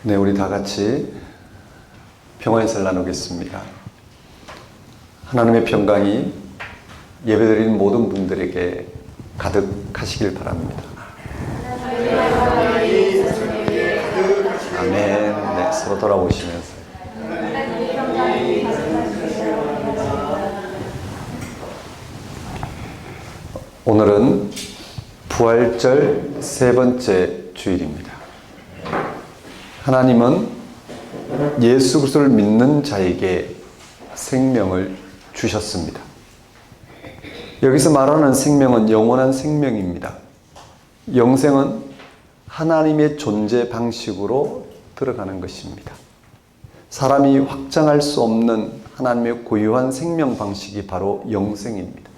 네, 우리 다 같이 평화의 설 나누겠습니다. 하나님의 평강이 예배드리는 모든 분들에게 가득하시길 바랍니다. 아멘. 네, 서로 돌아보시면서. 오늘은 부활절 세 번째 주일입니다. 하나님은 예수 그리스도를 믿는 자에게 생명을 주셨습니다. 여기서 말하는 생명은 영원한 생명입니다. 영생은 하나님의 존재 방식으로 들어가는 것입니다. 사람이 확장할 수 없는 하나님의 고유한 생명 방식이 바로 영생입니다.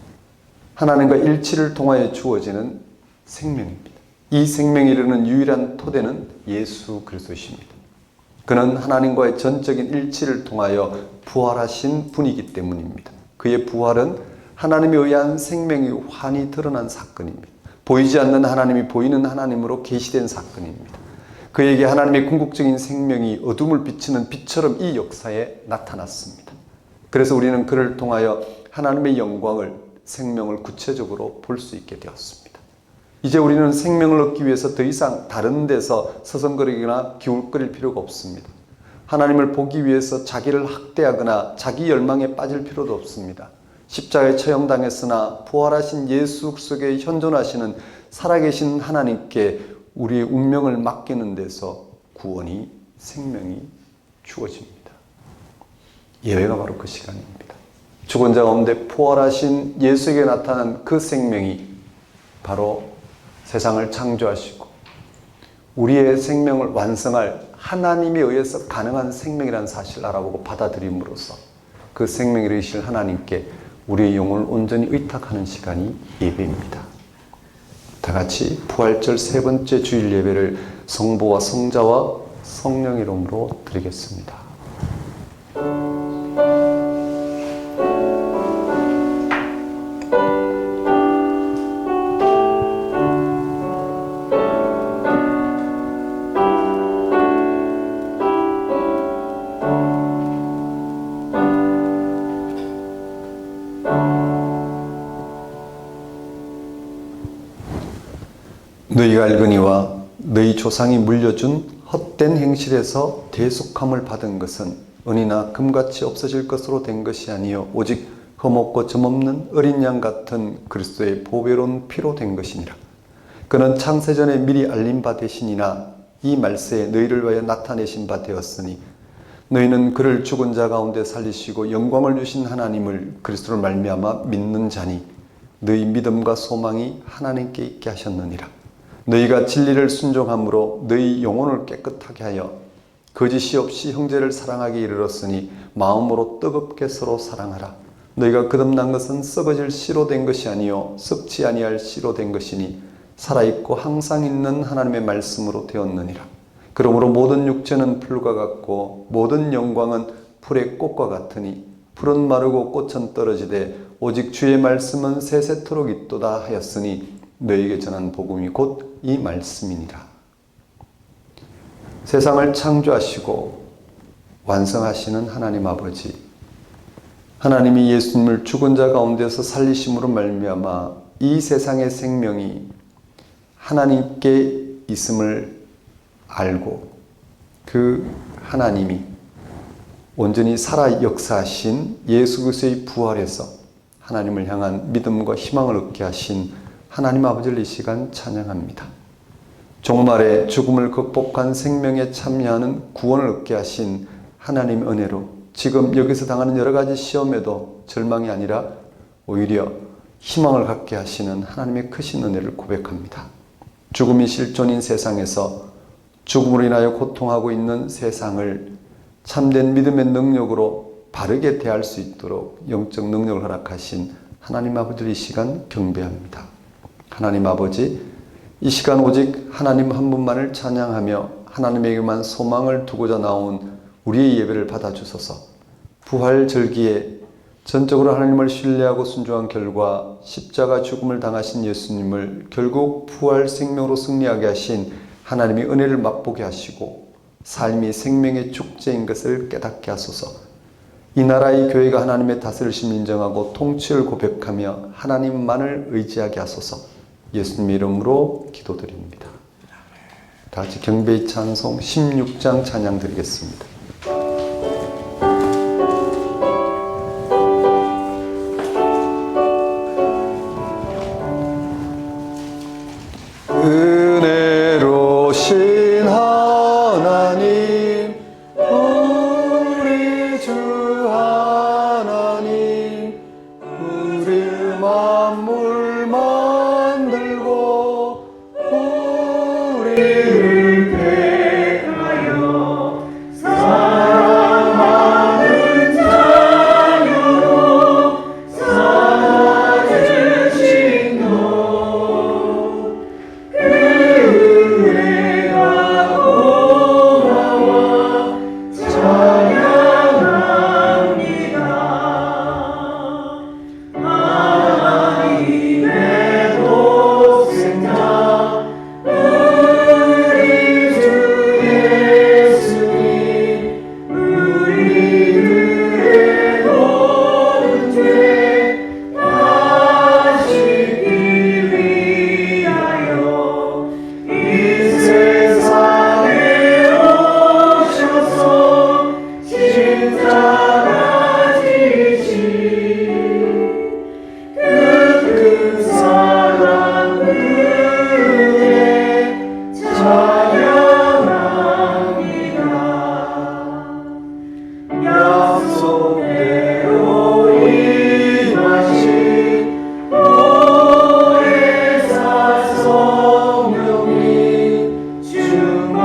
하나님과 일치를 통하여 주어지는 생명입니다. 이 생명이 이르는 유일한 토대는 예수 그리스도십니다. 그는 하나님과의 전적인 일치를 통하여 부활하신 분이기 때문입니다. 그의 부활은 하나님에 의한 생명이 환히 드러난 사건입니다. 보이지 않는 하나님이 보이는 하나님으로 계시된 사건입니다. 그에게 하나님의 궁극적인 생명이 어둠을 비추는 빛처럼 이 역사에 나타났습니다. 그래서 우리는 그를 통하여 하나님의 영광을, 생명을 구체적으로 볼 수 있게 되었습니다. 이제 우리는 생명을 얻기 위해서 더 이상 다른 데서 서성거리거나 기울거릴 필요가 없습니다. 하나님을 보기 위해서 자기를 학대하거나 자기 열망에 빠질 필요도 없습니다. 십자가에 처형당했으나 부활하신 예수 그리스도께 현존하시는 살아계신 하나님께 우리의 운명을 맡기는 데서 구원이, 생명이 주어집니다. 예외가 바로 그 시간입니다. 죽은 자 가운데 부활하신 예수에게 나타난 그 생명이 바로 세상을 창조하시고 우리의 생명을 완성할 하나님에 의해서 가능한 생명이라는 사실을 알아보고 받아들임으로써 그 생명을 이루실 하나님께 우리의 영혼을 온전히 의탁하는 시간이 예배입니다. 다 같이 부활절 세 번째 주일 예배를 성부와 성자와 성령 이름으로 드리겠습니다. 너희가 알거니와 너희 조상이 물려준 헛된 행실에서 대속함을 받은 것은 은이나 금같이 없어질 것으로 된 것이 아니요 오직 흠없고 점없는 어린 양 같은 그리스도의 보배로운 피로 된 것이니라. 그는 창세전에 미리 알린 바 되시니나 이 말세에 너희를 위하여 나타내신 바 되었으니 너희는 그를 죽은 자 가운데 살리시고 영광을 주신 하나님을 그리스도를 말미암아 믿는 자니 너희 믿음과 소망이 하나님께 있게 하셨느니라. 너희가 진리를 순종함으로 너희 영혼을 깨끗하게 하여 거짓이 없이 형제를 사랑하게 이르렀으니 마음으로 뜨겁게 서로 사랑하라. 너희가 거듭난 것은 썩어질 씨로 된 것이 아니요 썩지 아니할 씨로 된 것이니 살아있고 항상 있는 하나님의 말씀으로 되었느니라. 그러므로 모든 육체는 풀과 같고 모든 영광은 풀의 꽃과 같으니 풀은 마르고 꽃은 떨어지되 오직 주의 말씀은 세세토록 있도다 하였으니 너희에게 전한 복음이 곧 이 말씀이니라. 세상을 창조하시고 완성하시는 하나님 아버지, 하나님이 예수님을 죽은 자 가운데서 살리심으로 말미암아 이 세상의 생명이 하나님께 있음을 알고 그 하나님이 온전히 살아 역사하신 예수 그리스도의 부활에서 하나님을 향한 믿음과 희망을 얻게 하신 하나님 아버지를 이 시간 찬양합니다. 종말의 죽음을 극복한 생명에 참여하는 구원을 얻게 하신 하나님의 은혜로 지금 여기서 당하는 여러 가지 시험에도 절망이 아니라 오히려 희망을 갖게 하시는 하나님의 크신 은혜를 고백합니다. 죽음이 실존인 세상에서 죽음으로 인하여 고통하고 있는 세상을 참된 믿음의 능력으로 바르게 대할 수 있도록 영적 능력을 허락하신 하나님 아버지를 이 시간 경배합니다. 하나님 아버지, 이 시간 오직 하나님 한 분만을 찬양하며 하나님에게만 소망을 두고자 나온 우리의 예배를 받아주소서. 부활절기에 전적으로 하나님을 신뢰하고 순종한 결과 십자가 죽음을 당하신 예수님을 결국 부활 생명으로 승리하게 하신 하나님의 은혜를 맛보게 하시고 삶이 생명의 축제인 것을 깨닫게 하소서. 이 나라의 교회가 하나님의 다스리심을 인정하고 통치를 고백하며 하나님만을 의지하게 하소서. 예수님의 이름으로 기도드립니다. 다 같이 경배의 찬송 16장 찬양 드리겠습니다. 은혜로신 하나님, 우리 주 하나님, 우리 만물 만들고 우리를 택하여 사랑하는 자녀로 삼아주신 너, 그 은혜가 고마워 찬양합니다. 하나님의 독생자 우리 주 예수님, 우리들의 모든 죄 다 씻기 위하여 이 세상에 오셔서 십자가 지신 그 큰 사랑 은혜 찬양합니다. 약속대로 임하신 보혜사 성령이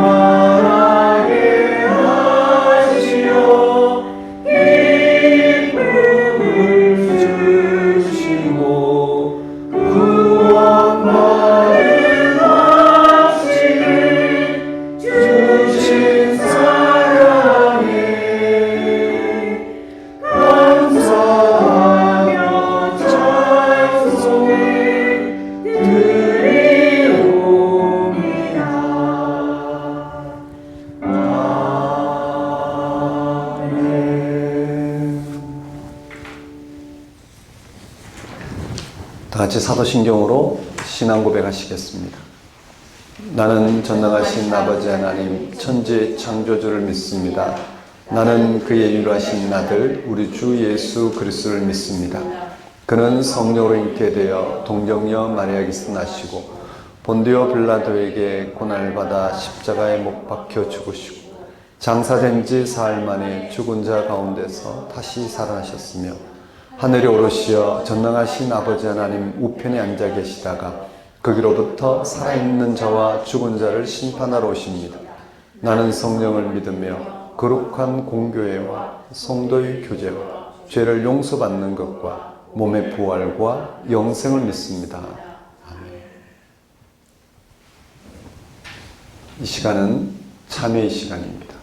충만하게 하시어 기쁨을 주시고 구원받은 확신을 주신 사랑에 감사하며 찬송을 드리옵니다. 아멘. 다 같이 사도신경으로 신앙 고백하시겠습니다. 나는 전능하신 아버지 하나님 천지의 창조주를 믿습니다. 나는 그의 유일하신 아들 우리 주 예수 그리스도를 믿습니다. 그는 성령으로 잉태되어 동정녀 마리아에게서 나시고 본디오 빌라도에게 고난을 받아 십자가에 못 박혀 죽으시고 장사된 지 사흘 만에 죽은 자 가운데서 다시 살아나셨으며 하늘에 오르시어 전능하신 아버지 하나님 우편에 앉아 계시다가 거기로부터 살아있는 자와 죽은 자를 심판하러 오십니다. 나는 성령을 믿으며 거룩한 공교회와 성도의 교제와 죄를 용서받는 것과 몸의 부활과 영생을 믿습니다. 아멘. 이 시간은 참회의 시간입니다.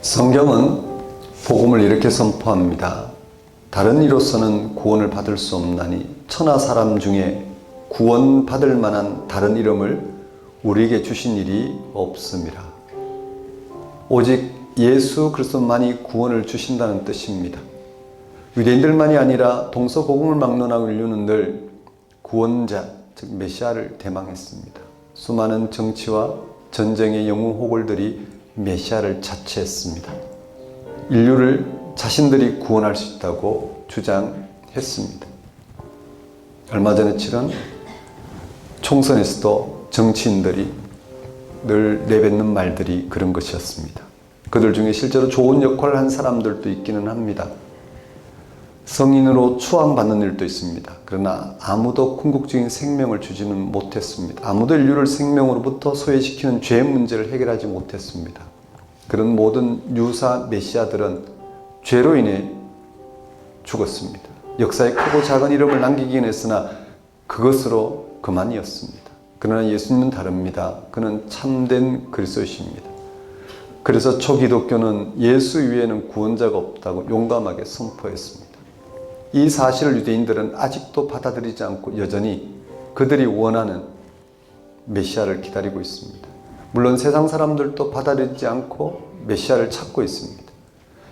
성경은 복음을 이렇게 선포합니다. 다른 이로서는 구원을 받을 수 없나니 천하 사람 중에 구원받을 만한 다른 이름을 우리에게 주신 일이 없습니다. 오직 예수 그리스도만이 구원을 주신다는 뜻입니다. 유대인들만이 아니라 동서고금을 막론하고 인류는 늘 구원자, 즉 메시아를 대망했습니다. 수많은 정치와 전쟁의 영웅 호걸들이 메시아를 자처했습니다. 인류를 자신들이 구원할 수 있다고 주장했습니다. 얼마 전에 치른 총선에서도 정치인들이 늘 내뱉는 말들이 그런 것이었습니다. 그들 중에 실제로 좋은 역할을 한 사람들도 있기는 합니다. 성인으로 추앙받는 일도 있습니다. 그러나 아무도 궁극적인 생명을 주지는 못했습니다. 아무도 인류를 생명으로부터 소외시키는 죄 문제를 해결하지 못했습니다. 그런 모든 유사 메시아들은 죄로 인해 죽었습니다. 역사에 크고 작은 이름을 남기긴 했으나 그것으로 그만이었습니다. 그러나 예수님은 다릅니다. 그는 참된 그리스도이십니다. 그래서 초기독교는 예수 위에는 구원자가 없다고 용감하게 선포했습니다. 이 사실을 유대인들은 아직도 받아들이지 않고 여전히 그들이 원하는 메시아를 기다리고 있습니다. 물론 세상 사람들도 받아들이지 않고 메시아를 찾고 있습니다.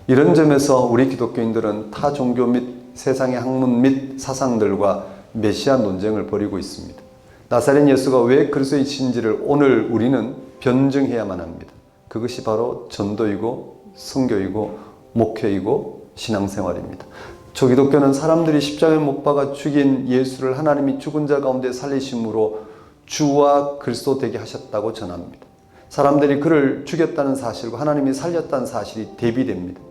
이런 점에서 우리 기독교인들은 타 종교 및 세상의 학문 및 사상들과 메시아 논쟁을 벌이고 있습니다. 나사렛 예수가 왜 그리스도이신지를 오늘 우리는 변증해야만 합니다. 그것이 바로 전도이고 선교이고 목회이고 신앙생활입니다. 초기독교는 사람들이 십자가에 못 박아 죽인 예수를 하나님이 죽은 자 가운데 살리심으로 주와 그리스도 되게 하셨다고 전합니다. 사람들이 그를 죽였다는 사실과 하나님이 살렸다는 사실이 대비됩니다.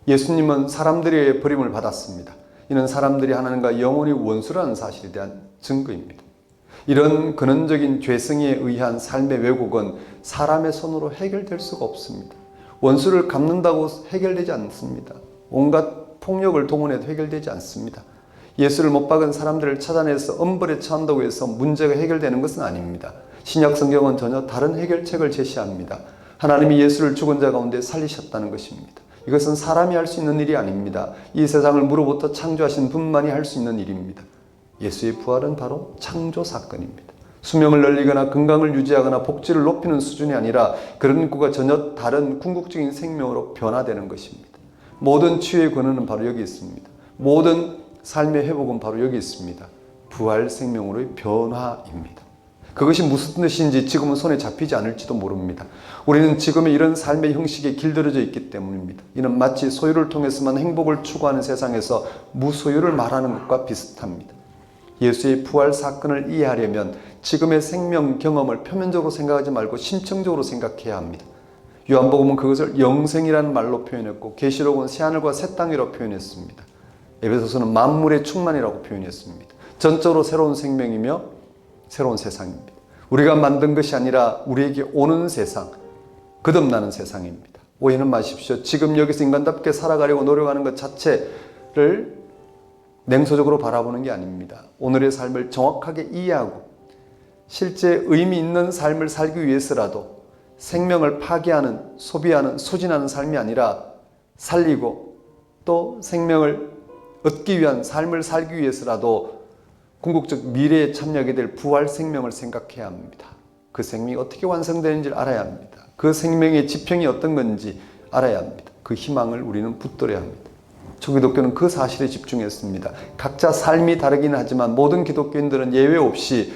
예수님은 사람들에 의해 버림을 받았습니다. 이는 사람들이 하나님과 영원히 원수라는 사실에 대한 증거입니다. 이런 근원적인 죄성에 의한 삶의 왜곡은 사람의 손으로 해결될 수가 없습니다. 원수를 갚는다고 해결되지 않습니다. 온갖 폭력을 동원해도 해결되지 않습니다. 예수를 못 박은 사람들을 찾아내서 엄벌에 처한다고 해서 문제가 해결되는 것은 아닙니다. 신약 성경은 전혀 다른 해결책을 제시합니다. 하나님이 예수를 죽은 자 가운데 살리셨다는 것입니다. 이것은 사람이 할 수 있는 일이 아닙니다. 이 세상을 무로부터 창조하신 분만이 할 수 있는 일입니다. 예수의 부활은 바로 창조 사건입니다. 수명을 늘리거나 건강을 유지하거나 복지를 높이는 수준이 아니라 그런 인구가 전혀 다른 궁극적인 생명으로 변화되는 것입니다. 모든 치유의 권한은 바로 여기 있습니다. 모든 삶의 회복은 바로 여기 있습니다. 부활 생명으로의 변화입니다. 그것이 무슨 뜻인지 지금은 손에 잡히지 않을지도 모릅니다. 우리는 지금의 이런 삶의 형식에 길들여져 있기 때문입니다. 이는 마치 소유를 통해서만 행복을 추구하는 세상에서 무소유를 말하는 것과 비슷합니다. 예수의 부활 사건을 이해하려면 지금의 생명 경험을 표면적으로 생각하지 말고 심층적으로 생각해야 합니다. 요한복음은 그것을 영생이라는 말로 표현했고 계시록은 새하늘과 새 땅이라고 표현했습니다. 에베소서는 만물의 충만이라고 표현했습니다. 전적으로 새로운 생명이며 새로운 세상입니다. 우리가 만든 것이 아니라 우리에게 오는 세상, 거듭나는 세상입니다. 오해는 마십시오. 지금 여기서 인간답게 살아가려고 노력하는 것 자체를 냉소적으로 바라보는 게 아닙니다. 오늘의 삶을 정확하게 이해하고 실제 의미 있는 삶을 살기 위해서라도 생명을 파괴하는, 소비하는, 소진하는 삶이 아니라 살리고 또 생명을 얻기 위한 삶을 살기 위해서라도 궁극적 미래에 참여하게 될 부활 생명을 생각해야 합니다. 그 생명이 어떻게 완성되는지를 알아야 합니다. 그 생명의 지평이 어떤 건지 알아야 합니다. 그 희망을 우리는 붙들어야 합니다. 초기독교는 그 사실에 집중했습니다. 각자 삶이 다르긴 하지만 모든 기독교인들은 예외 없이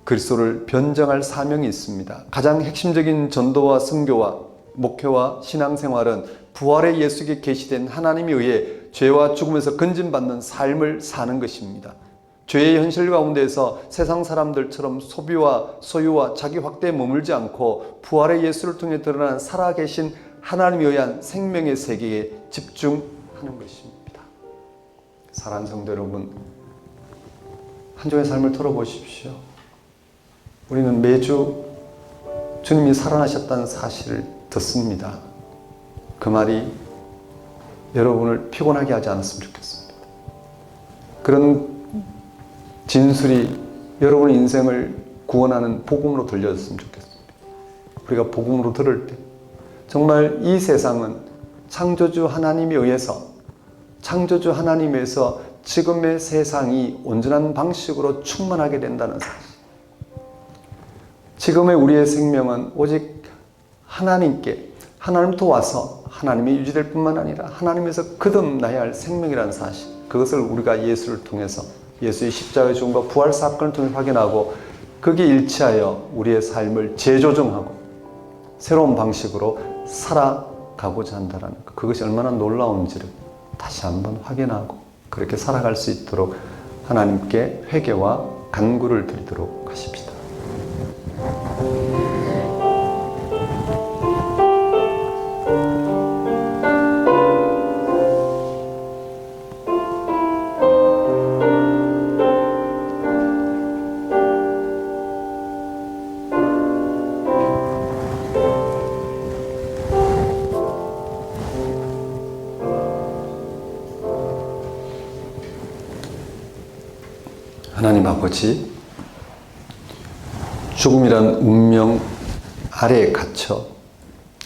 그리스도를 변정할 사명이 있습니다. 가장 핵심적인 전도와 선교와 목회와 신앙생활은 부활의 예수께 계시된 하나님에 의해 죄와 죽음에서 건진받는 삶을 사는 것입니다. 죄의 현실 가운데에서 세상 사람들처럼 소비와 소유와 자기 확대에 머물지 않고 부활의 예수를 통해 드러난 살아계신 하나님에 의한 생명의 세계에 집중하는 것입니다. 사랑하는 성도 여러분, 한 주의 삶을 돌아보십시오. 우리는 매주 주님이 살아나셨다는 사실을 듣습니다. 그 말이 여러분을 피곤하게 하지 않았으면 좋겠습니다. 그런 진술이 여러분의 인생을 구원하는 복음으로 들려졌으면 좋겠습니다. 우리가 복음으로 들을 때 정말 이 세상은 창조주 하나님에 의해서 지금의 세상이 온전한 방식으로 충만하게 된다는 사실. 지금의 우리의 생명은 오직 하나님부터 와서 하나님이 유지될 뿐만 아니라 하나님에서 거듭나야 할 생명이라는 사실. 그것을 우리가 예수를 통해서 예수의 십자가의 죽음과 부활 사건을 통해 확인하고 거기에 일치하여 우리의 삶을 재조정하고 새로운 방식으로 살아가고자 한다는 것. 그것이 얼마나 놀라운지를 다시 한번 확인하고 그렇게 살아갈 수 있도록 하나님께 회개와 간구를 드리도록 하십시다. 하나님 아버지, 죽음이란 운명 아래에 갇혀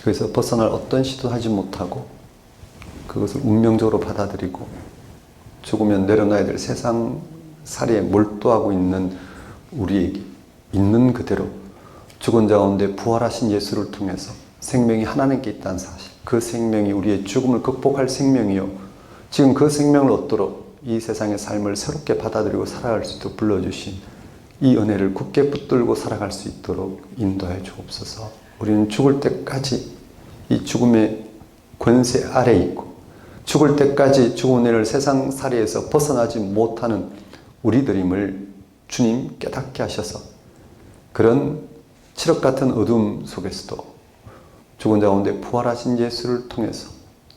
그래서 벗어날 어떤 시도 하지 못하고 그것을 운명적으로 받아들이고 죽으면 내려놔야 될 세상 살이에 몰두하고 있는 우리에게 있는 그대로 죽은 자 가운데 부활하신 예수를 통해서 생명이 하나님께 있다는 사실, 그 생명이 우리의 죽음을 극복할 생명이요, 지금 그 생명을 얻도록 이 세상의 삶을 새롭게 받아들이고 살아갈 수 있도록 불러주신 이 은혜를 굳게 붙들고 살아갈 수 있도록 인도해 주옵소서. 우리는 죽을 때까지 이 죽음의 권세 아래에 있고 죽을 때까지 죽은 은혜를 세상 살이에서 벗어나지 못하는 우리들임을 주님 깨닫게 하셔서 그런 칠흑 같은 어둠 속에서도 죽은 자 가운데 부활하신 예수를 통해서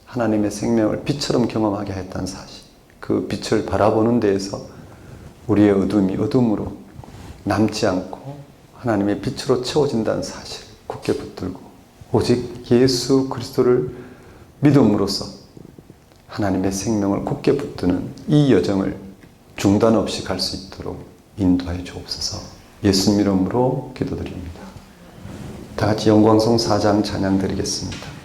하나님의 생명을 빛처럼 경험하게 했다는 사실, 그 빛을 바라보는 데에서 우리의 어둠이 어둠으로 남지 않고 하나님의 빛으로 채워진다는 사실 굳게 붙들고 오직 예수 그리스도를 믿음으로써 하나님의 생명을 굳게 붙드는 이 여정을 중단 없이 갈 수 있도록 인도하여 주옵소서. 예수님 이름으로 기도드립니다. 다 같이 영광송 4장 찬양 드리겠습니다.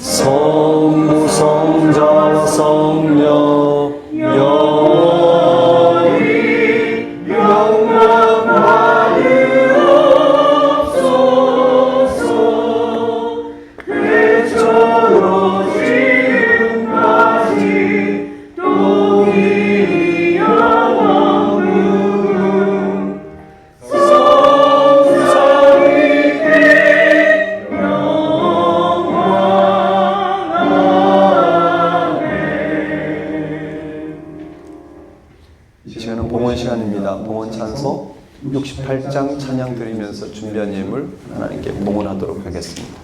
성부 성자 성령 영원히 영광 받으옵소서. 그처럼 지금까지 또 이 영원은 성삼위의 이 시간은 봉헌 시간입니다. 봉헌 찬송 68장 찬양 드리면서 준비한 예물 하나님께 봉헌하도록 하겠습니다.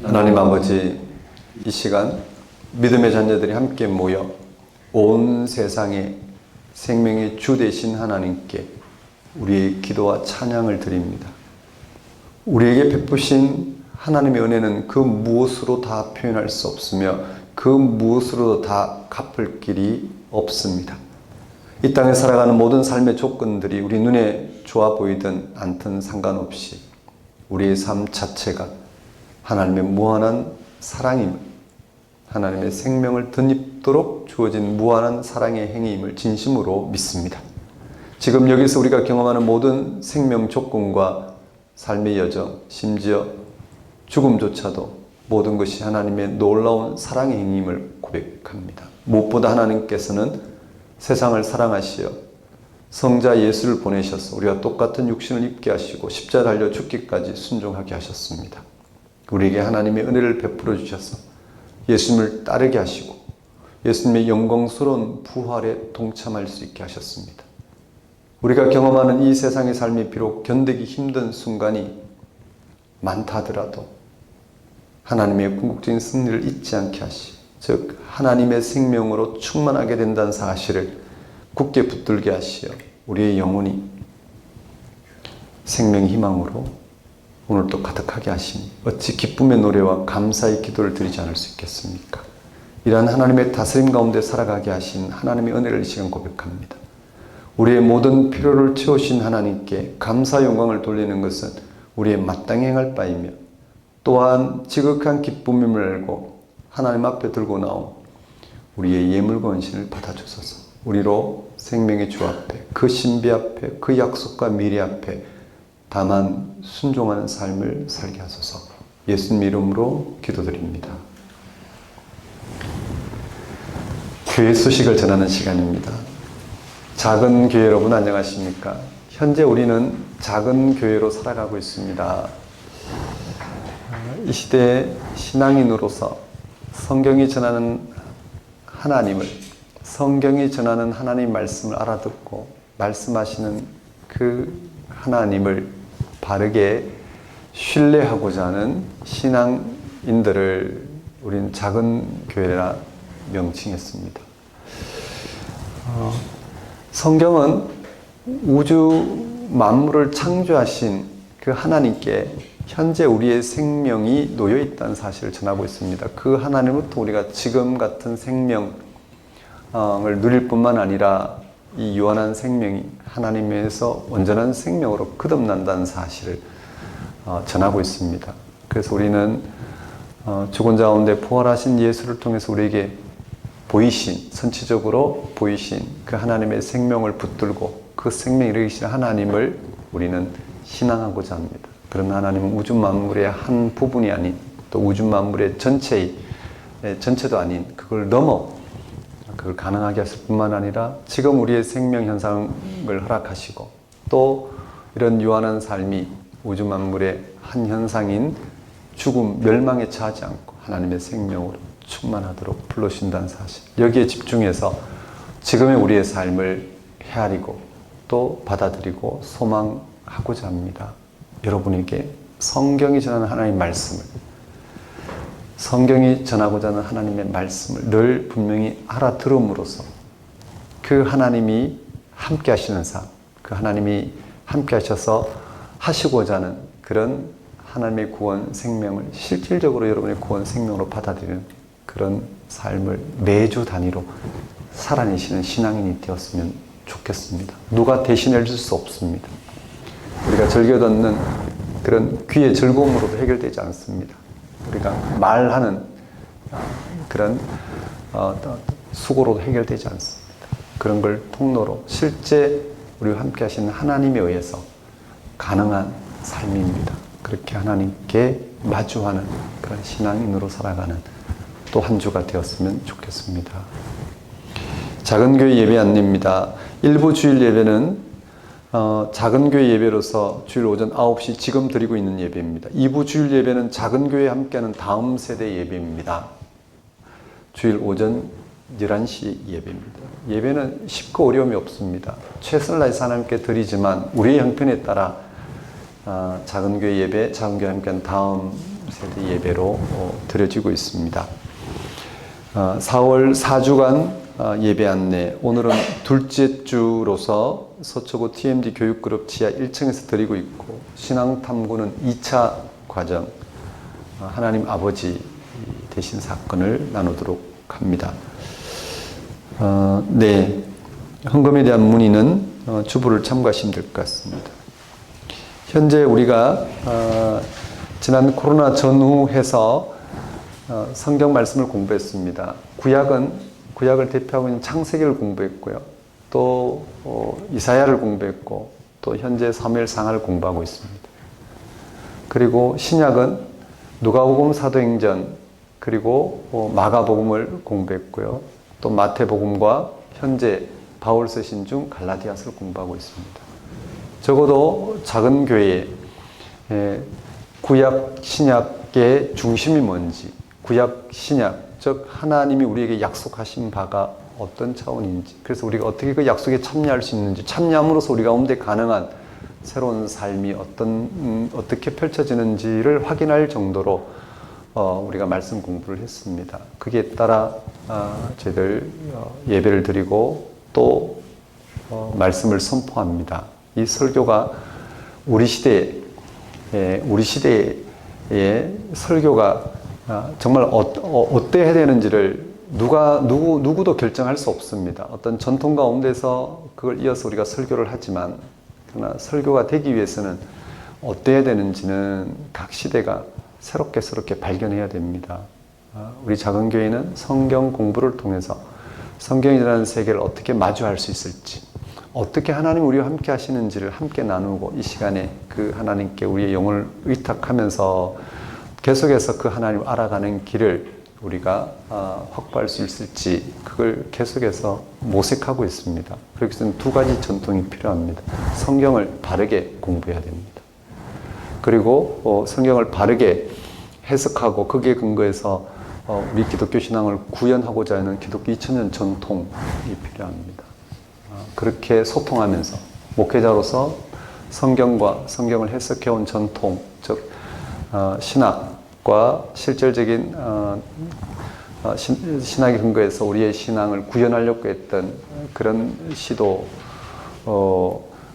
하나님 아버지, 이 시간 믿음의 자녀들이 함께 모여 온 세상의 생명의 주 되신 하나님께 우리의 기도와 찬양을 드립니다. 우리에게 베푸신 하나님의 은혜는 그 무엇으로 다 표현할 수 없으며 그 무엇으로도 다 갚을 길이 없습니다. 이 땅에 살아가는 모든 삶의 조건들이 우리 눈에 좋아 보이든 않든 상관없이 우리의 삶 자체가 하나님의 무한한 사랑임을, 하나님의 생명을 덧입도록 주어진 무한한 사랑의 행위임을 진심으로 믿습니다. 지금 여기서 우리가 경험하는 모든 생명 조건과 삶의 여정, 심지어 죽음조차도 모든 것이 하나님의 놀라운 사랑의 행위임을 고백합니다. 무엇보다 하나님께서는 세상을 사랑하시어 성자 예수를 보내셔서 우리가 똑같은 육신을 입게 하시고 십자가 달려 죽기까지 순종하게 하셨습니다. 우리에게 하나님의 은혜를 베풀어 주셔서 예수님을 따르게 하시고 예수님의 영광스러운 부활에 동참할 수 있게 하셨습니다. 우리가 경험하는 이 세상의 삶이 비록 견디기 힘든 순간이 많다 하더라도 하나님의 궁극적인 승리를 잊지 않게 하시, 즉 하나님의 생명으로 충만하게 된다는 사실을 굳게 붙들게 하시어 우리의 영혼이 생명의 희망으로 오늘도 가득하게 하시니 어찌 기쁨의 노래와 감사의 기도를 드리지 않을 수 있겠습니까? 이러한 하나님의 다스림 가운데 살아가게 하신 하나님의 은혜를 이 시간 고백합니다. 우리의 모든 필요를 채우신 하나님께 감사 영광을 돌리는 것은 우리의 마땅히 행할 바이며 또한 지극한 기쁨임을 알고 하나님 앞에 들고 나온 우리의 예물과 헌신을 받아주소서. 우리로 생명의 주 앞에, 그 신비 앞에, 그 약속과 미래 앞에 다만 순종하는 삶을 살게 하소서. 예수님 이름으로 기도드립니다. 교회 소식을 전하는 시간입니다. 작은 교회 여러분 안녕하십니까? 현재 우리는 작은 교회로 살아가고 있습니다. 이 시대의 신앙인으로서 성경이 전하는 하나님을, 성경이 전하는 하나님 말씀을 알아듣고 말씀하시는 그 하나님을 바르게 신뢰하고자 하는 신앙인들을 우리는 작은 교회라 명칭했습니다. 성경은 우주 만물을 창조하신 그 하나님께 현재 우리의 생명이 놓여 있다는 사실을 전하고 있습니다. 그 하나님부터 우리가 지금 같은 생명을 누릴 뿐만 아니라 이 유한한 생명이 하나님에서 온전한 생명으로 거듭난다는 사실을 전하고 있습니다. 그래서 우리는 죽은 자 가운데 부활하신 예수를 통해서 우리에게 보이신, 선치적으로 보이신 그 하나님의 생명을 붙들고 그 생명을 이루신 하나님을 우리는 신앙하고자 합니다. 그런 하나님은 우주 만물의 한 부분이 아닌 또 우주 만물의 전체도 아닌 그걸 넘어 그걸 가능하게 하실 뿐만 아니라 지금 우리의 생명 현상을 허락하시고 또 이런 유한한 삶이 우주 만물의 한 현상인 죽음, 멸망에 처하지 않고 하나님의 생명으로 충만하도록 불러주신다는 사실, 여기에 집중해서 지금의 우리의 삶을 헤아리고 또 받아들이고 소망하고자 합니다. 여러분에게 성경이 전하는 하나님의 말씀을, 성경이 전하고자 하는 하나님의 말씀을 늘 분명히 알아들음으로써 그 하나님이 함께 하시는 삶, 그 하나님이 함께 하셔서 하시고자 하는 그런 하나님의 구원 생명을 실질적으로 여러분의 구원 생명으로 받아들이는 그런 삶을 매주 단위로 살아내시는 신앙인이 되었으면 좋겠습니다. 누가 대신해 줄 수 없습니다. 우리가 즐겨 듣는 그런 귀의 즐거움으로도 해결되지 않습니다. 우리가 말하는 그런 수고로도 해결되지 않습니다. 그런 걸 통로로 실제 우리와 함께 하시는 하나님에 의해서 가능한 삶입니다. 그렇게 하나님께 마주하는 그런 신앙인으로 살아가는 또 한 주가 되었으면 좋겠습니다. 작은 교회 예배 안내입니다. 일부 주일 예배는 작은 교회 예배로서 주일 오전 9시 지금 드리고 있는 예배입니다. 2부 주일 예배는 작은 교회에 함께하는 다음 세대 예배입니다. 주일 오전 11시 예배입니다. 예배는 쉽고 어려움이 없습니다. 최선을 다해서 하나님께 드리지만 우리의 형편에 따라 작은 교회 예배, 작은 교회 함께하는 다음 세대 예배로 드려지고 있습니다. 4월 4주간 예배 안내, 오늘은 둘째 주로서 서초구 TMD 교육그룹 지하 1층에서 드리고 있고 신앙탐구는 2차 과정, 하나님 아버지 되신 사건을 나누도록 합니다. 네, 헌금에 대한 문의는 주부를 참고하시면 될 것 같습니다. 현재 우리가 지난 코로나 전후 해서 성경 말씀을 공부했습니다. 구약을 대표하고 있는 창세기를 공부했고요. 또 이사야를 공부했고 또 현재 사무엘상하를 공부하고 있습니다. 그리고 신약은 누가복음, 사도행전, 그리고 마가복음을 공부했고요. 또 마태복음과 현재 바울 서신 중 갈라디아서를 공부하고 있습니다. 적어도 작은 교회에 구약 신약의 중심이 뭔지, 구약 신약, 즉 하나님이 우리에게 약속하신 바가 어떤 차원인지, 그래서 우리가 어떻게 그 약속에 참여할 수 있는지, 참여함으로써 우리 가운데 가능한 새로운 삶이 어떻게 펼쳐지는지를 확인할 정도로 우리가 말씀 공부를 했습니다. 거기에 따라 저희들 예배를 드리고 또 말씀을 선포합니다. 이 설교가 우리 시대에 설교가 정말 어때야 되는지를 누구도 결정할 수 없습니다. 어떤 전통 가운데서 그걸 이어서 우리가 설교를 하지만, 그러나 설교가 되기 위해서는 어때야 되는지는 각 시대가 새롭게 발견해야 됩니다. 우리 작은 교회는 성경 공부를 통해서 성경이라는 세계를 어떻게 마주할 수 있을지, 어떻게 하나님 우리와 함께 하시는지를 함께 나누고, 이 시간에 그 하나님께 우리의 영혼을 의탁하면서 계속해서 그 하나님을 알아가는 길을 우리가 확보할 수 있을지, 그걸 계속해서 모색하고 있습니다. 그렇기 때문에 두 가지 전통이 필요합니다. 성경을 바르게 공부해야 됩니다. 그리고 성경을 바르게 해석하고 거기에 근거해서 우리 기독교 신앙을 구현하고자 하는 기독교 2000년 전통이 필요합니다. 그렇게 소통하면서 목회자로서 성경과 성경을 해석해온 전통, 즉 신학과 실질적인 신학의 근거에서 우리의 신앙을 구현하려고 했던 그런 시도,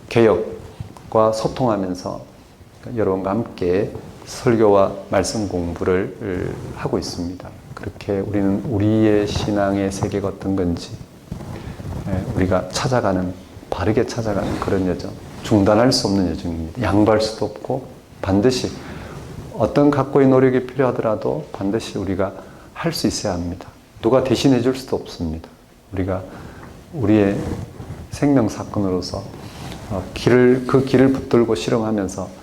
개혁과 소통하면서 여러분과 함께 설교와 말씀 공부를 하고 있습니다. 그렇게 우리는 우리의 신앙의 세계가 어떤 건지 우리가 바르게 찾아가는 그런 여정, 중단할 수 없는 여정입니다. 양보할 수도 없고, 반드시 어떤 각고의 노력이 필요하더라도 반드시 우리가 할 수 있어야 합니다. 누가 대신해 줄 수도 없습니다. 우리가 우리의 생명사건으로서 그 길을 붙들고 실험하면서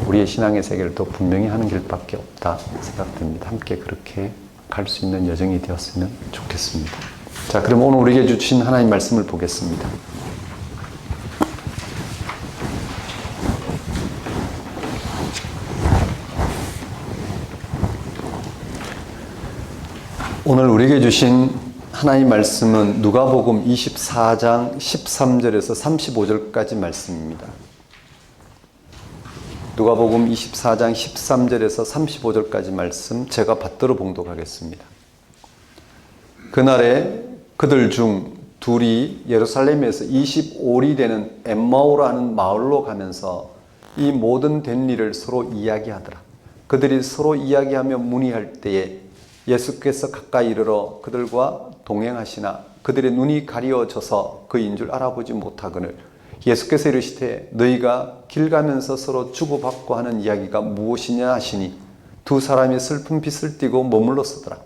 우리의 신앙의 세계를 더 분명히 하는 길밖에 없다 생각됩니다. 함께 그렇게 갈 수 있는 여정이 되었으면 좋겠습니다. 자, 그럼 오늘 우리에게 주신 하나님 말씀을 보겠습니다. 오늘 우리에게 주신 하나님 말씀은 누가복음 24장 13절에서 35절까지 말씀입니다. 누가복음 24장 13절에서 35절까지 말씀 제가 받들어 봉독하겠습니다. 그날에 그들 중 둘이 예루살렘에서 25리 되는 엠마오라는 마을로 가면서 이 모든 된 일을 서로 이야기하더라. 그들이 서로 이야기하며 문의할 때에 예수께서 가까이 이르러 그들과 동행하시나 그들의 눈이 가리워져서 그인 줄 알아보지 못하거늘 예수께서 이르시되 너희가 길 가면서 서로 주고받고 하는 이야기가 무엇이냐 하시니 두 사람이 슬픈 빛을 띠고 머물러 서더라.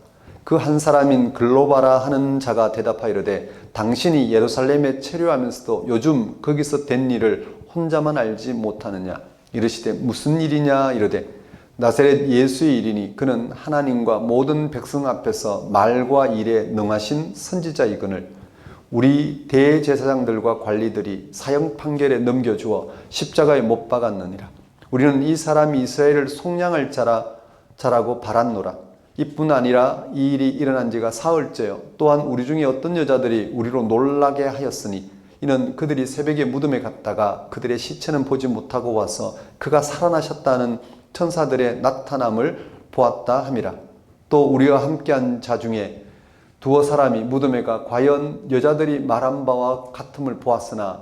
그 한 사람인 글로바라 하는 자가 대답하이르되 당신이 예루살렘에 체류하면서도 요즘 거기서 된 일을 혼자만 알지 못하느냐. 이르시되 무슨 일이냐 이르되 나사렛 예수의 일이니 그는 하나님과 모든 백성 앞에서 말과 일에 능하신 선지자이거늘 우리 대제사장들과 관리들이 사형 판결에 넘겨주어 십자가에 못 박았느니라. 우리는 이 사람이 이스라엘을 속량할 자라고 바랐노라. 이뿐 아니라 이 일이 일어난 지가 사흘째요. 또한 우리 중에 어떤 여자들이 우리로 놀라게 하였으니 이는 그들이 새벽에 무덤에 갔다가 그들의 시체는 보지 못하고 와서 그가 살아나셨다는 천사들의 나타남을 보았다 함이라. 또 우리와 함께한 자 중에 두어 사람이 무덤에 가 과연 여자들이 말한 바와 같음을 보았으나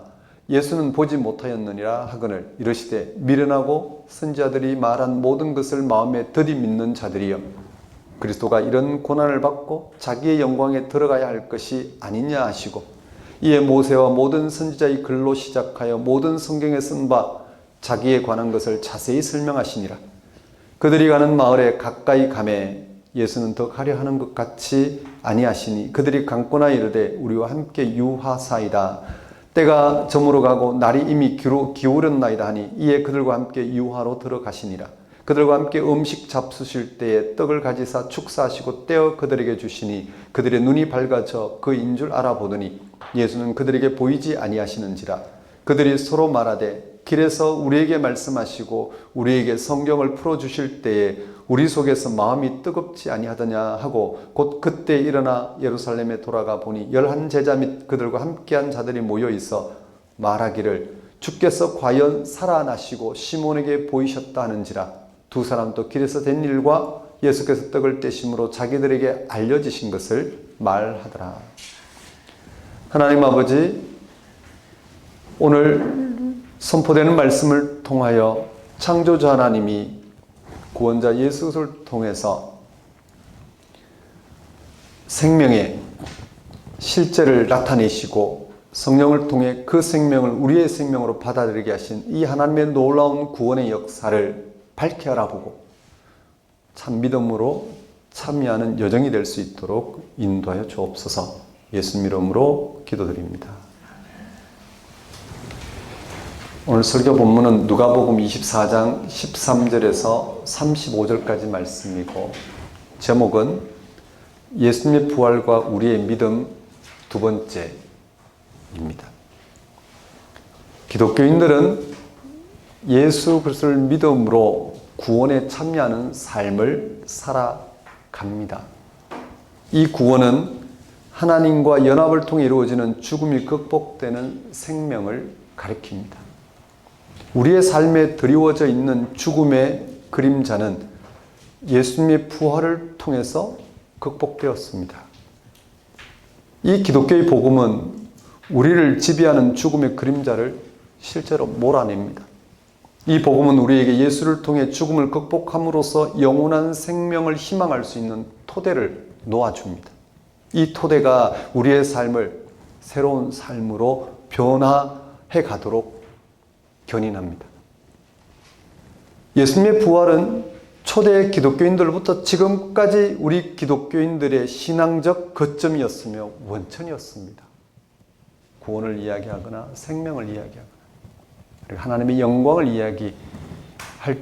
예수는 보지 못하였느니라 하거늘 이르시되 미련하고 선지자들이 말한 모든 것을 마음에 더디 믿는 자들이여 그리스도가 이런 고난을 받고 자기의 영광에 들어가야 할 것이 아니냐 하시고 이에 모세와 모든 선지자의 글로 시작하여 모든 성경에 쓴 바 자기에 관한 것을 자세히 설명하시니라. 그들이 가는 마을에 가까이 가매 예수는 더 가려 하는 것 같이 아니하시니 그들이 강권하여 이르되 우리와 함께 유하사이다. 때가 저물어 가고 날이 이미 기울었나이다 하니 이에 그들과 함께 유하로 들어가시니라. 그들과 함께 음식 잡수실 때에 떡을 가지사 축사하시고 떼어 그들에게 주시니 그들의 눈이 밝아져 그인 줄 알아보더니 예수는 그들에게 보이지 아니하시는지라. 그들이 서로 말하되 길에서 우리에게 말씀하시고 우리에게 성경을 풀어주실 때에 우리 속에서 마음이 뜨겁지 아니하더냐 하고 곧 그때 일어나 예루살렘에 돌아가 보니 11 제자 및 그들과 함께한 자들이 모여 있어 말하기를 주께서 과연 살아나시고 시몬에게 보이셨다 하는지라. 두 사람도 길에서 된 일과 예수께서 떡을 떼심으로 자기들에게 알려지신 것을 말하더라. 하나님 아버지, 오늘 선포되는 말씀을 통하여 창조자 하나님이 구원자 예수 그리스도를 통해서 생명의 실제를 나타내시고 성령을 통해 그 생명을 우리의 생명으로 받아들이게 하신 이 하나님의 놀라운 구원의 역사를 밝히 알아보고 참 믿음으로 참여하는 여정이 될 수 있도록 인도하여 주옵소서. 예수 이름으로 기도드립니다. 오늘 설교 본문은 누가복음 24장 13절에서 35절까지 말씀이고 제목은 예수님의 부활과 우리의 믿음 두 번째입니다. 기독교인들은 예수 그리스도를 믿음으로 구원에 참여하는 삶을 살아갑니다. 이 구원은 하나님과 연합을 통해 이루어지는 죽음이 극복되는 생명을 가리킵니다. 우리의 삶에 드리워져 있는 죽음의 그림자는 예수님의 부활을 통해서 극복되었습니다. 이 기독교의 복음은 우리를 지배하는 죽음의 그림자를 실제로 몰아냅니다. 이 복음은 우리에게 예수를 통해 죽음을 극복함으로써 영원한 생명을 희망할 수 있는 토대를 놓아줍니다. 이 토대가 우리의 삶을 새로운 삶으로 변화해 가도록 견인합니다. 예수님의 부활은 초대 기독교인들로부터 지금까지 우리 기독교인들의 신앙적 거점이었으며 원천이었습니다. 구원을 이야기하거나 생명을 이야기하거나 그리고 하나님의 영광을 이야기할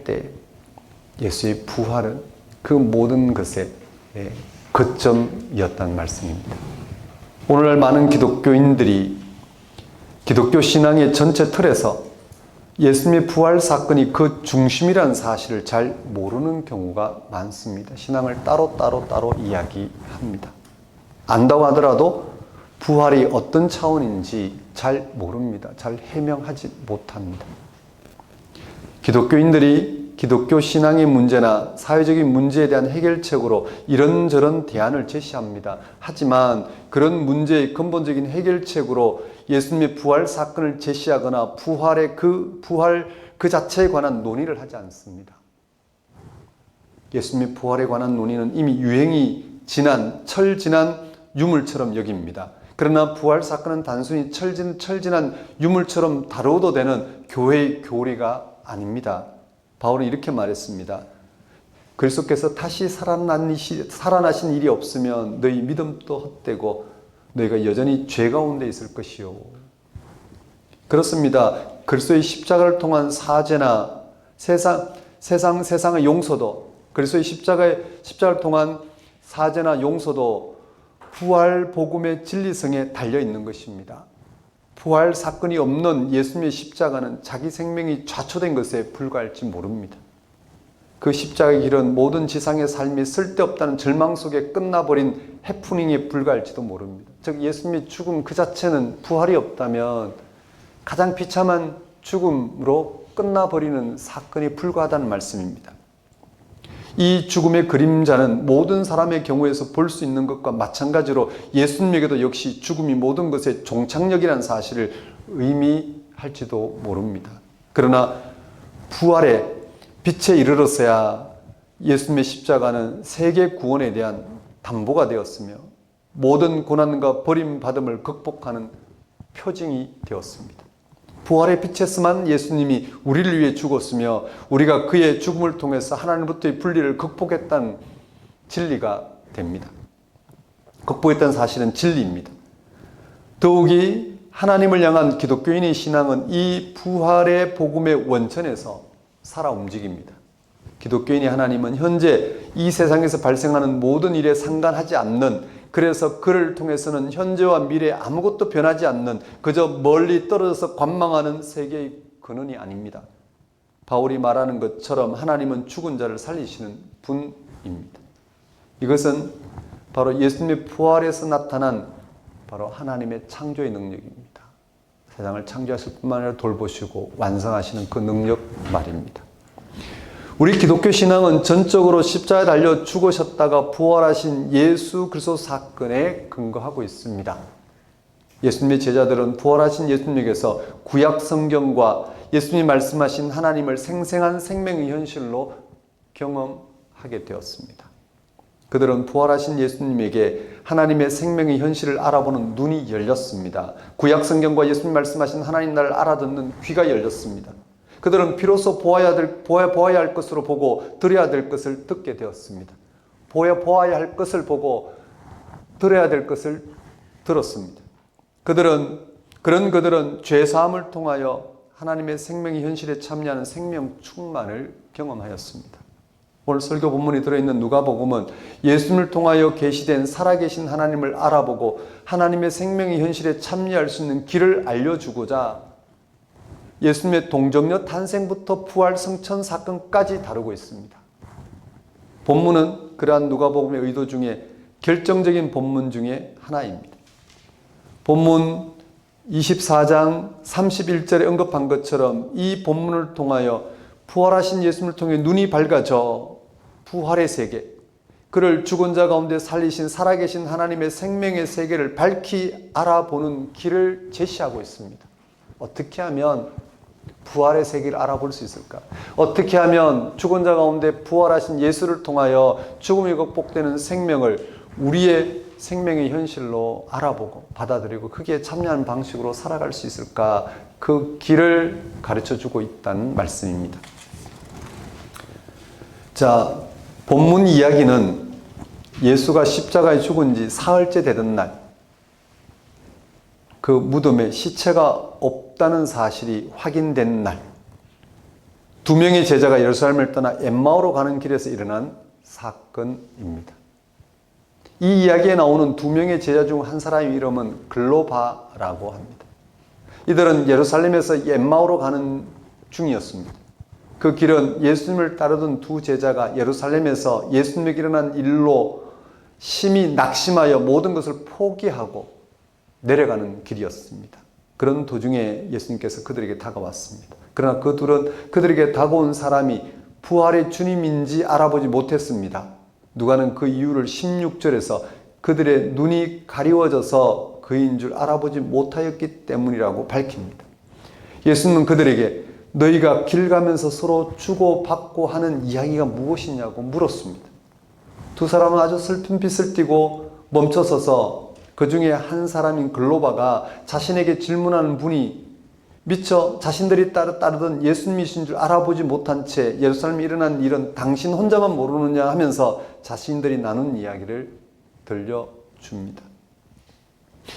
때 예수의 부활은 그 모든 것의 거점이었다는 말씀입니다. 오늘날 많은 기독교인들이 기독교 신앙의 전체 틀에서 예수님의 부활 사건이 그 중심이라는 사실을 잘 모르는 경우가 많습니다. 신앙을 따로 이야기합니다. 안다고 하더라도 부활이 어떤 차원인지 잘 모릅니다. 잘 해명하지 못합니다. 기독교인들이 기독교 신앙의 문제나 사회적인 문제에 대한 해결책으로 이런저런 대안을 제시합니다. 하지만 그런 문제의 근본적인 해결책으로 예수님의 부활 사건을 제시하거나 부활 그 자체에 관한 논의를 하지 않습니다. 예수님의 부활에 관한 논의는 이미 유행이 지난 철지난 유물처럼 여깁니다. 그러나 부활 사건은 단순히 철지난 유물처럼 다루어도 되는 교회의 교리가 아닙니다. 바울은 이렇게 말했습니다. 그리스도께서 다시 살아나신 일이 없으면 너희 믿음도 헛되고 너희가 여전히 죄 가운데 있을 것이요. 그렇습니다. 그리스도의 십자가를 통한 사죄나 세상의 용서도 그리스도의 십자가를 통한 사죄나 용서도 부활 복음의 진리성에 달려 있는 것입니다. 부활 사건이 없는 예수님의 십자가는 자기 생명이 좌초된 것에 불과할지 모릅니다. 그 십자가의 길은 모든 지상의 삶이 쓸데없다는 절망 속에 끝나버린 해프닝에 불과할지도 모릅니다. 즉 예수님의 죽음 그 자체는 부활이 없다면 가장 비참한 죽음으로 끝나버리는 사건에 불과하다는 말씀입니다. 이 죽음의 그림자는 모든 사람의 경우에서 볼 수 있는 것과 마찬가지로 예수님에게도 역시 죽음이 모든 것의 종착역이라는 사실을 의미할지도 모릅니다. 그러나 부활의 빛에 이르렀어야 예수님의 십자가는 세계 구원에 대한 담보가 되었으며 모든 고난과 버림받음을 극복하는 표징이 되었습니다. 부활의 빛에서만 예수님이 우리를 위해 죽었으며 우리가 그의 죽음을 통해서 하나님부터의 분리를 극복했다는 진리가 됩니다. 극복했다는 사실은 진리입니다. 더욱이 하나님을 향한 기독교인의 신앙은 이 부활의 복음의 원천에서 살아 움직입니다. 기독교인이 하나님은 현재 이 세상에서 발생하는 모든 일에 상관하지 않는, 그래서 그를 통해서는 현재와 미래에 아무것도 변하지 않는, 그저 멀리 떨어져서 관망하는 세계의 근원이 아닙니다. 바울이 말하는 것처럼 하나님은 죽은 자를 살리시는 분입니다. 이것은 바로 예수님의 부활에서 나타난 바로 하나님의 창조의 능력입니다. 세상을 창조하실 뿐만 아니라 돌보시고 완성하시는 그 능력 말입니다. 우리 기독교 신앙은 전적으로 십자가에 달려 죽으셨다가 부활하신 예수 그리스도 사건에 근거하고 있습니다. 예수님의 제자들은 부활하신 예수님에게서 구약 성경과 예수님이 말씀하신 하나님을 생생한 생명의 현실로 경험하게 되었습니다. 그들은 부활하신 예수님에게 하나님의 생명의 현실을 알아보는 눈이 열렸습니다. 구약 성경과 예수님 말씀하신 하나님 나라를 알아듣는 귀가 열렸습니다. 그들은 비로소 보아야 할 것으로 보고 들어야 될 것을 듣게 되었습니다. 보아야 할 것을 보고 들어야 될 것을 들었습니다. 그들은 죄사함을 통하여 하나님의 생명의 현실에 참여하는 생명 충만을 경험하였습니다. 오늘 설교 본문에 들어있는 누가복음은 예수님을 통하여 계시된 살아계신 하나님을 알아보고 하나님의 생명의 현실에 참여할 수 있는 길을 알려주고자 예수님의 동정녀 탄생부터 부활 성천 사건까지 다루고 있습니다. 본문은 그러한 누가복음의 의도 중에 결정적인 본문 중에 하나입니다. 본문 24장 31절에 언급한 것처럼 이 본문을 통하여 부활하신 예수님을 통해 눈이 밝아져 부활의 세계, 그를 죽은 자 가운데 살리신 살아계신 하나님의 생명의 세계를 밝히 알아보는 길을 제시하고 있습니다. 어떻게 하면 부활의 세계를 알아볼 수 있을까? 어떻게 하면 죽은 자 가운데 부활하신 예수를 통하여 죽음이 극복되는 생명을 우리의 생명의 현실로 알아보고 받아들이고 거기에 참여하는 방식으로 살아갈 수 있을까? 그 길을 가르쳐주고 있다는 말씀입니다. 자, 본문 이야기는 예수가 십자가에 죽은 지 사흘째 되던 날, 그 무덤에 시체가 없다는 사실이 확인된 날, 두 명의 제자가 예루살렘을 떠나 엠마오로 가는 길에서 일어난 사건입니다. 이 이야기에 나오는 두 명의 제자 중 한 사람의 이름은 글로바라고 합니다. 이들은 예루살렘에서 엠마오로 가는 중이었습니다. 그 길은 예수님을 따르던 두 제자가 예루살렘에서 예수님에게 일어난 일로 심히 낙심하여 모든 것을 포기하고 내려가는 길이었습니다. 그런 도중에 예수님께서 그들에게 다가왔습니다. 그러나 그 둘은 그들에게 다가온 사람이 부활의 주님인지 알아보지 못했습니다. 누가는 그 이유를 16절에서 그들의 눈이 가리워져서 그인 줄 알아보지 못하였기 때문이라고 밝힙니다. 예수님은 그들에게 너희가 길 가면서 서로 주고받고 하는 이야기가 무엇이냐고 물었습니다. 두 사람은 아주 슬픈 빛을 띠고 멈춰서서 그 중에 한 사람인 글로바가 자신에게 질문하는 분이 미처 자신들이 따르던 예수님이신 줄 알아보지 못한 채 예루살렘에 일어난 일은 당신 혼자만 모르느냐 하면서 자신들이 나눈 이야기를 들려줍니다.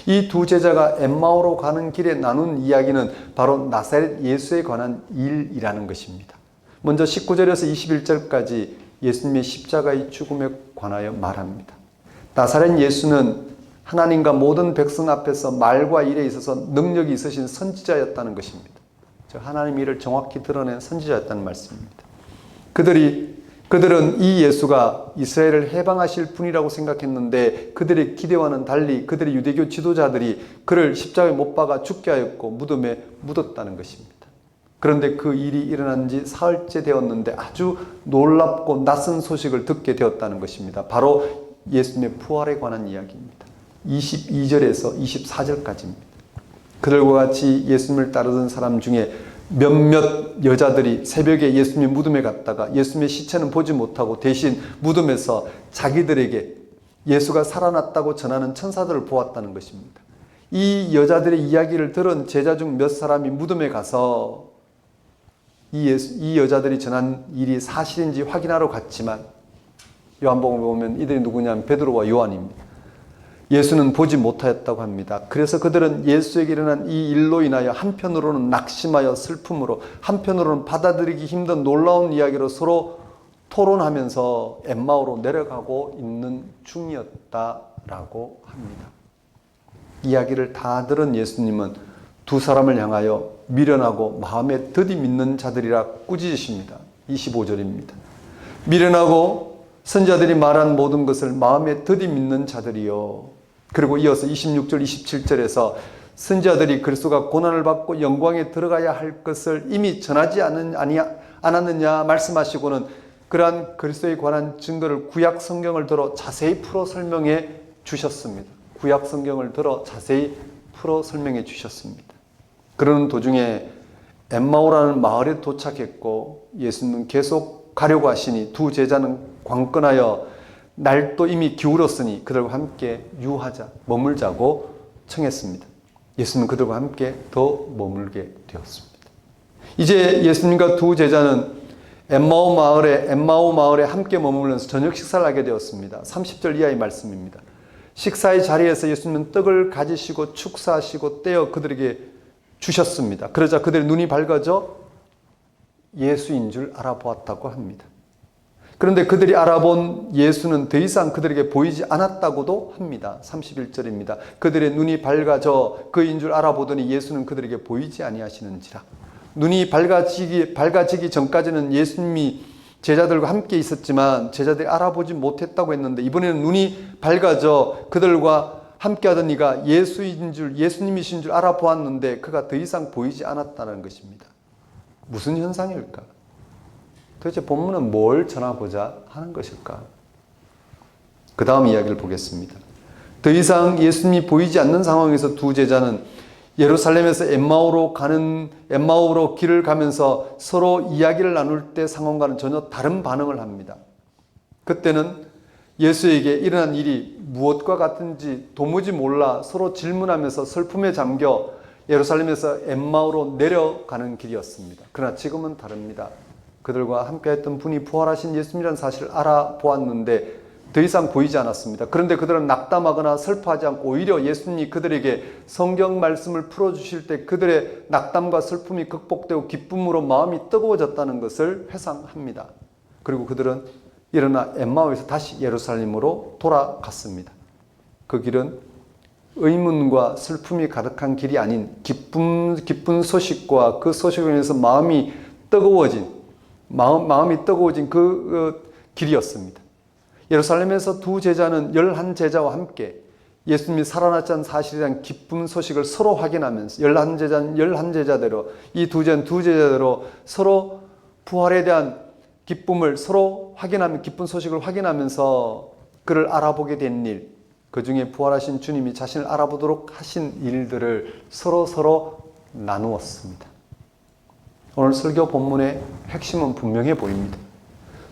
이 두 제자가 엠마오로 가는 길에 나눈 이야기는 바로 나사렛 예수에 관한 일이라는 것입니다. 먼저 19절에서 21절까지 예수님의 십자가의 죽음에 관하여 말합니다. 나사렛 예수는 하나님과 모든 백성 앞에서 말과 일에 있어서 능력이 있으신 선지자였다는 것입니다. 즉 하나님의 일을 정확히 드러낸 선지자였다는 말씀입니다. 그들은 이 예수가 이스라엘을 해방하실 분이라고 생각했는데 그들의 기대와는 달리 그들의 유대교 지도자들이 그를 십자가에 못 박아 죽게 하였고 무덤에 묻었다는 것입니다. 그런데 그 일이 일어난 지 사흘째 되었는데 아주 놀랍고 낯선 소식을 듣게 되었다는 것입니다. 바로 예수님의 부활에 관한 이야기입니다. 22절에서 24절까지입니다. 그들과 같이 예수님을 따르던 사람 중에 몇몇 여자들이 새벽에 예수님의 무덤에 갔다가 예수님의 시체는 보지 못하고 대신 무덤에서 자기들에게 예수가 살아났다고 전하는 천사들을 보았다는 것입니다. 이 여자들의 이야기를 들은 제자 중 몇 사람이 무덤에 가서 이 여자들이 전한 일이 사실인지 확인하러 갔지만 요한복음에 보면 이들이 누구냐면 베드로와 요한입니다. 예수는 보지 못하였다고 합니다. 그래서 그들은 예수에게 일어난 이 일로 인하여 한편으로는 낙심하여 슬픔으로 한편으로는 받아들이기 힘든 놀라운 이야기로 서로 토론하면서 엠마오로 내려가고 있는 중이었다라고 합니다. 이야기를 다 들은 예수님은 두 사람을 향하여 미련하고 마음에 더디 믿는 자들이라 꾸짖으십니다. 25절입니다. 미련하고 선지자들이 말한 모든 것을 마음에 더디 믿는 자들이요. 그리고 이어서 26절, 27절에서 선지자들이 그리스도가 고난을 받고 영광에 들어가야 할 것을 이미 전하지 않았느냐 말씀하시고는 그러한 그리스도에 관한 증거를 구약 성경을 들어 자세히 풀어 설명해 주셨습니다. 구약 성경을 들어 자세히 풀어 설명해 주셨습니다. 그러는 도중에 엠마오라는 마을에 도착했고 예수님은 계속 가려고 하시니 두 제자는 관건하여 날도 이미 기울었으니 그들과 함께 유하자, 머물자고 청했습니다. 예수님은 그들과 함께 더 머물게 되었습니다. 이제 예수님과 두 제자는 엠마오 마을에 함께 머물면서 저녁 식사를 하게 되었습니다. 30절 이하의 말씀입니다. 식사의 자리에서 예수님은 떡을 가지시고 축사하시고 떼어 그들에게 주셨습니다. 그러자 그들의 눈이 밝아져 예수인 줄 알아보았다고 합니다. 그런데 그들이 알아본 예수는 더 이상 그들에게 보이지 않았다고도 합니다. 31절입니다. 그들의 눈이 밝아져 그인 줄 알아보더니 예수는 그들에게 보이지 아니하시는지라. 눈이 밝아지기 전까지는 예수님이 제자들과 함께 있었지만 제자들이 알아보지 못했다고 했는데 이번에는 눈이 밝아져 그들과 함께하던 이가 예수님이신 줄 알아보았는데 그가 더 이상 보이지 않았다는 것입니다. 무슨 현상일까? 도대체 본문은 뭘 전하고자 하는 것일까? 그 다음 이야기를 보겠습니다. 더 이상 예수님이 보이지 않는 상황에서 두 제자는 예루살렘에서 엠마오로 길을 가면서 서로 이야기를 나눌 때 상황과는 전혀 다른 반응을 합니다. 그때는 예수에게 일어난 일이 무엇과 같은지 도무지 몰라 서로 질문하면서 슬픔에 잠겨 예루살렘에서 엠마오로 내려가는 길이었습니다. 그러나 지금은 다릅니다. 그들과 함께했던 분이 부활하신 예수님이라는 사실을 알아보았는데 더 이상 보이지 않았습니다. 그런데 그들은 낙담하거나 슬퍼하지 않고 오히려 예수님이 그들에게 성경 말씀을 풀어주실 때 그들의 낙담과 슬픔이 극복되고 기쁨으로 마음이 뜨거워졌다는 것을 회상합니다. 그리고 그들은 일어나 엠마오에서 다시 예루살렘으로 돌아갔습니다. 그 길은 의문과 슬픔이 가득한 길이 아닌 기쁜 소식과 그 소식을 인해서 마음이 뜨거워진 그 길이었습니다. 예루살렘에서 두 제자는 11제자와 함께 예수님이 살아났다는 사실에 대한 기쁜 소식을 서로 확인하면서 11제자는 11제자대로 이 두 제자는 두 제자대로 서로 부활에 대한 기쁨을 서로 확인하면 기쁜 소식을 확인하면서 그를 알아보게 된 일, 그 중에 부활하신 주님이 자신을 알아보도록 하신 일들을 서로 나누었습니다. 오늘 설교 본문의 핵심은 분명해 보입니다.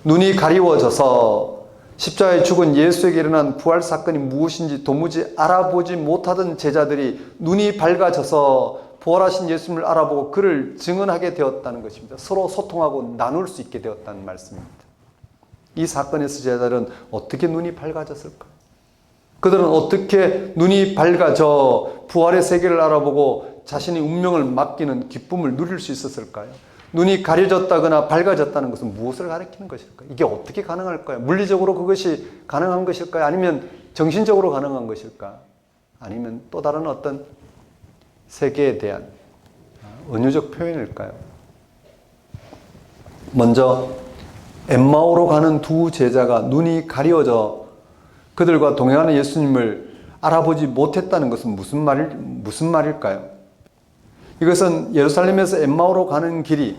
눈이 가리워져서 십자가에 죽은 예수에게 일어난 부활 사건이 무엇인지 도무지 알아보지 못하던 제자들이 눈이 밝아져서 부활하신 예수님을 알아보고 그를 증언하게 되었다는 것입니다. 서로 소통하고 나눌 수 있게 되었다는 말씀입니다. 이 사건에서 제자들은 어떻게 눈이 밝아졌을까? 그들은 어떻게 눈이 밝아져 부활의 세계를 알아보고 자신의 운명을 맡기는 기쁨을 누릴 수 있었을까요? 눈이 가려졌다거나 밝아졌다는 것은 무엇을 가리키는 것일까요? 이게 어떻게 가능할까요? 물리적으로 그것이 가능한 것일까요? 아니면 정신적으로 가능한 것일까? 아니면 또 다른 어떤 세계에 대한 은유적 표현일까요? 먼저 엠마오로 가는 두 제자가 눈이 가려져 그들과 동행하는 예수님을 알아보지 못했다는 것은 무슨 말일까요? 이것은 예루살렘에서 엠마오로 가는 길이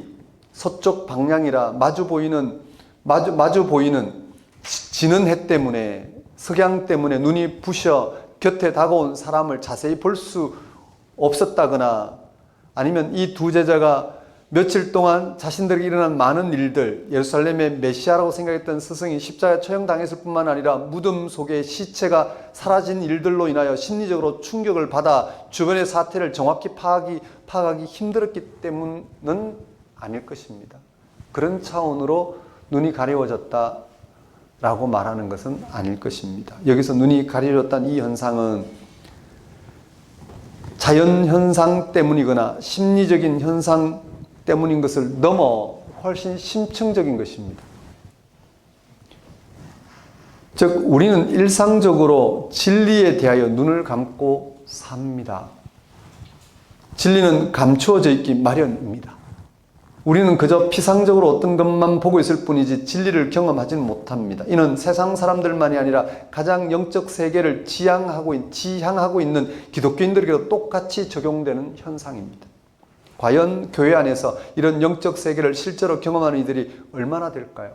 서쪽 방향이라 마주 보이는 지는 해 때문에 석양 때문에 눈이 부셔 곁에 다가온 사람을 자세히 볼 수 없었다거나 아니면 이 두 제자가 며칠 동안 자신들에게 일어난 많은 일들, 예루살렘의 메시아라고 생각했던 스승이 십자가에 처형당했을 뿐만 아니라 무덤 속에 시체가 사라진 일들로 인하여 심리적으로 충격을 받아 주변의 사태를 정확히 파악하기 힘들었기 때문은 아닐 것입니다. 그런 차원으로 눈이 가려워졌다라고 말하는 것은 아닐 것입니다. 여기서 눈이 가려졌다는 이 현상은 자연현상 때문이거나 심리적인 현상 때문인 것을 넘어 훨씬 심층적인 것입니다. 즉 우리는 일상적으로 진리에 대하여 눈을 감고 삽니다. 진리는 감추어져 있기 마련입니다. 우리는 그저 피상적으로 어떤 것만 보고 있을 뿐이지 진리를 경험하지는 못합니다. 이는 세상 사람들만이 아니라 가장 영적 세계를 지향하고 있는 기독교인들에게도 똑같이 적용되는 현상입니다. 과연 교회 안에서 이런 영적 세계를 실제로 경험하는 이들이 얼마나 될까요?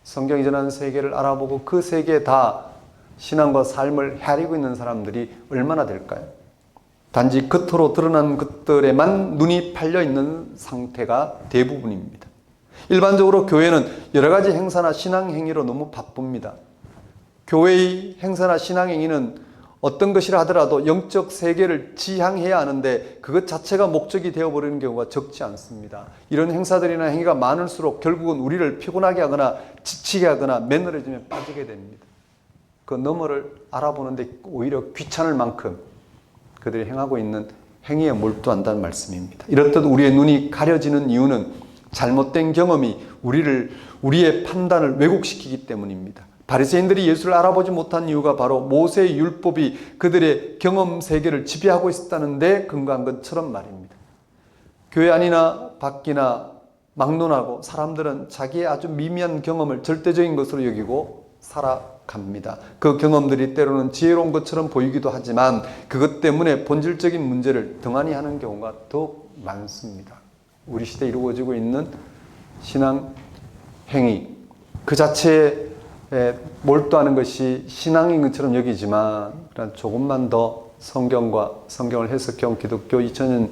성경이 전하는 세계를 알아보고 그 세계에 다 신앙과 삶을 헤아리고 있는 사람들이 얼마나 될까요? 단지 겉으로 드러난 것들에만 눈이 팔려 있는 상태가 대부분입니다. 일반적으로 교회는 여러 가지 행사나 신앙 행위로 너무 바쁩니다. 교회의 행사나 신앙 행위는 어떤 것이라 하더라도 영적 세계를 지향해야 하는데 그것 자체가 목적이 되어버리는 경우가 적지 않습니다. 이런 행사들이나 행위가 많을수록 결국은 우리를 피곤하게 하거나 지치게 하거나 매너리즘에 빠지게 됩니다. 그 너머를 알아보는데 오히려 귀찮을 만큼 그들이 행하고 있는 행위에 몰두한다는 말씀입니다. 이렇듯 우리의 눈이 가려지는 이유는 잘못된 경험이 우리의 판단을 왜곡시키기 때문입니다. 바리새인들이 예수를 알아보지 못한 이유가 바로 모세의 율법이 그들의 경험 세계를 지배하고 있었다는 데 근거한 것처럼 말입니다. 교회 안이나 밖이나 막론하고 사람들은 자기의 아주 미미한 경험을 절대적인 것으로 여기고 살아갑니다. 그 경험들이 때로는 지혜로운 것처럼 보이기도 하지만 그것 때문에 본질적인 문제를 등한히 하는 경우가 더욱 많습니다. 우리 시대에 이루어지고 있는 신앙 행위 그 자체에 몰두하는 것이 신앙인 것처럼 여기지만 조금만 더 성경을 해석해온 기독교 2000년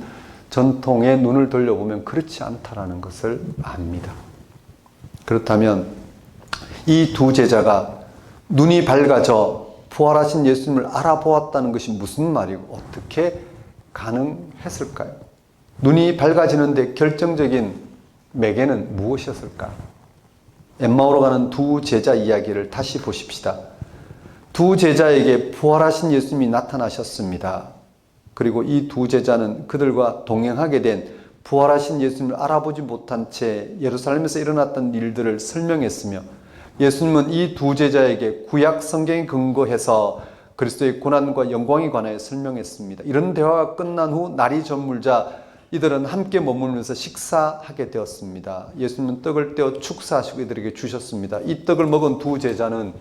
전통에 눈을 돌려보면 그렇지 않다라는 것을 압니다. 그렇다면 이 두 제자가 눈이 밝아져 부활하신 예수님을 알아보았다는 것이 무슨 말이고 어떻게 가능했을까요? 눈이 밝아지는데 결정적인 매개는 무엇이었을까? 엠마오로 가는 두 제자 이야기를 다시 보십시다. 두 제자에게 부활하신 예수님이 나타나셨습니다. 그리고 이 두 제자는 그들과 동행하게 된 부활하신 예수님을 알아보지 못한 채 예루살렘에서 일어났던 일들을 설명했으며 예수님은 이 두 제자에게 구약 성경에 근거해서 그리스도의 고난과 영광에 관하여 설명했습니다. 이런 대화가 끝난 후 날이 저물자 이들은 함께 머물면서 식사하게 되었습니다. 예수님은 떡을 떼어 축사하시고 이들에게 주셨습니다. 이 떡을 먹은 두 제자는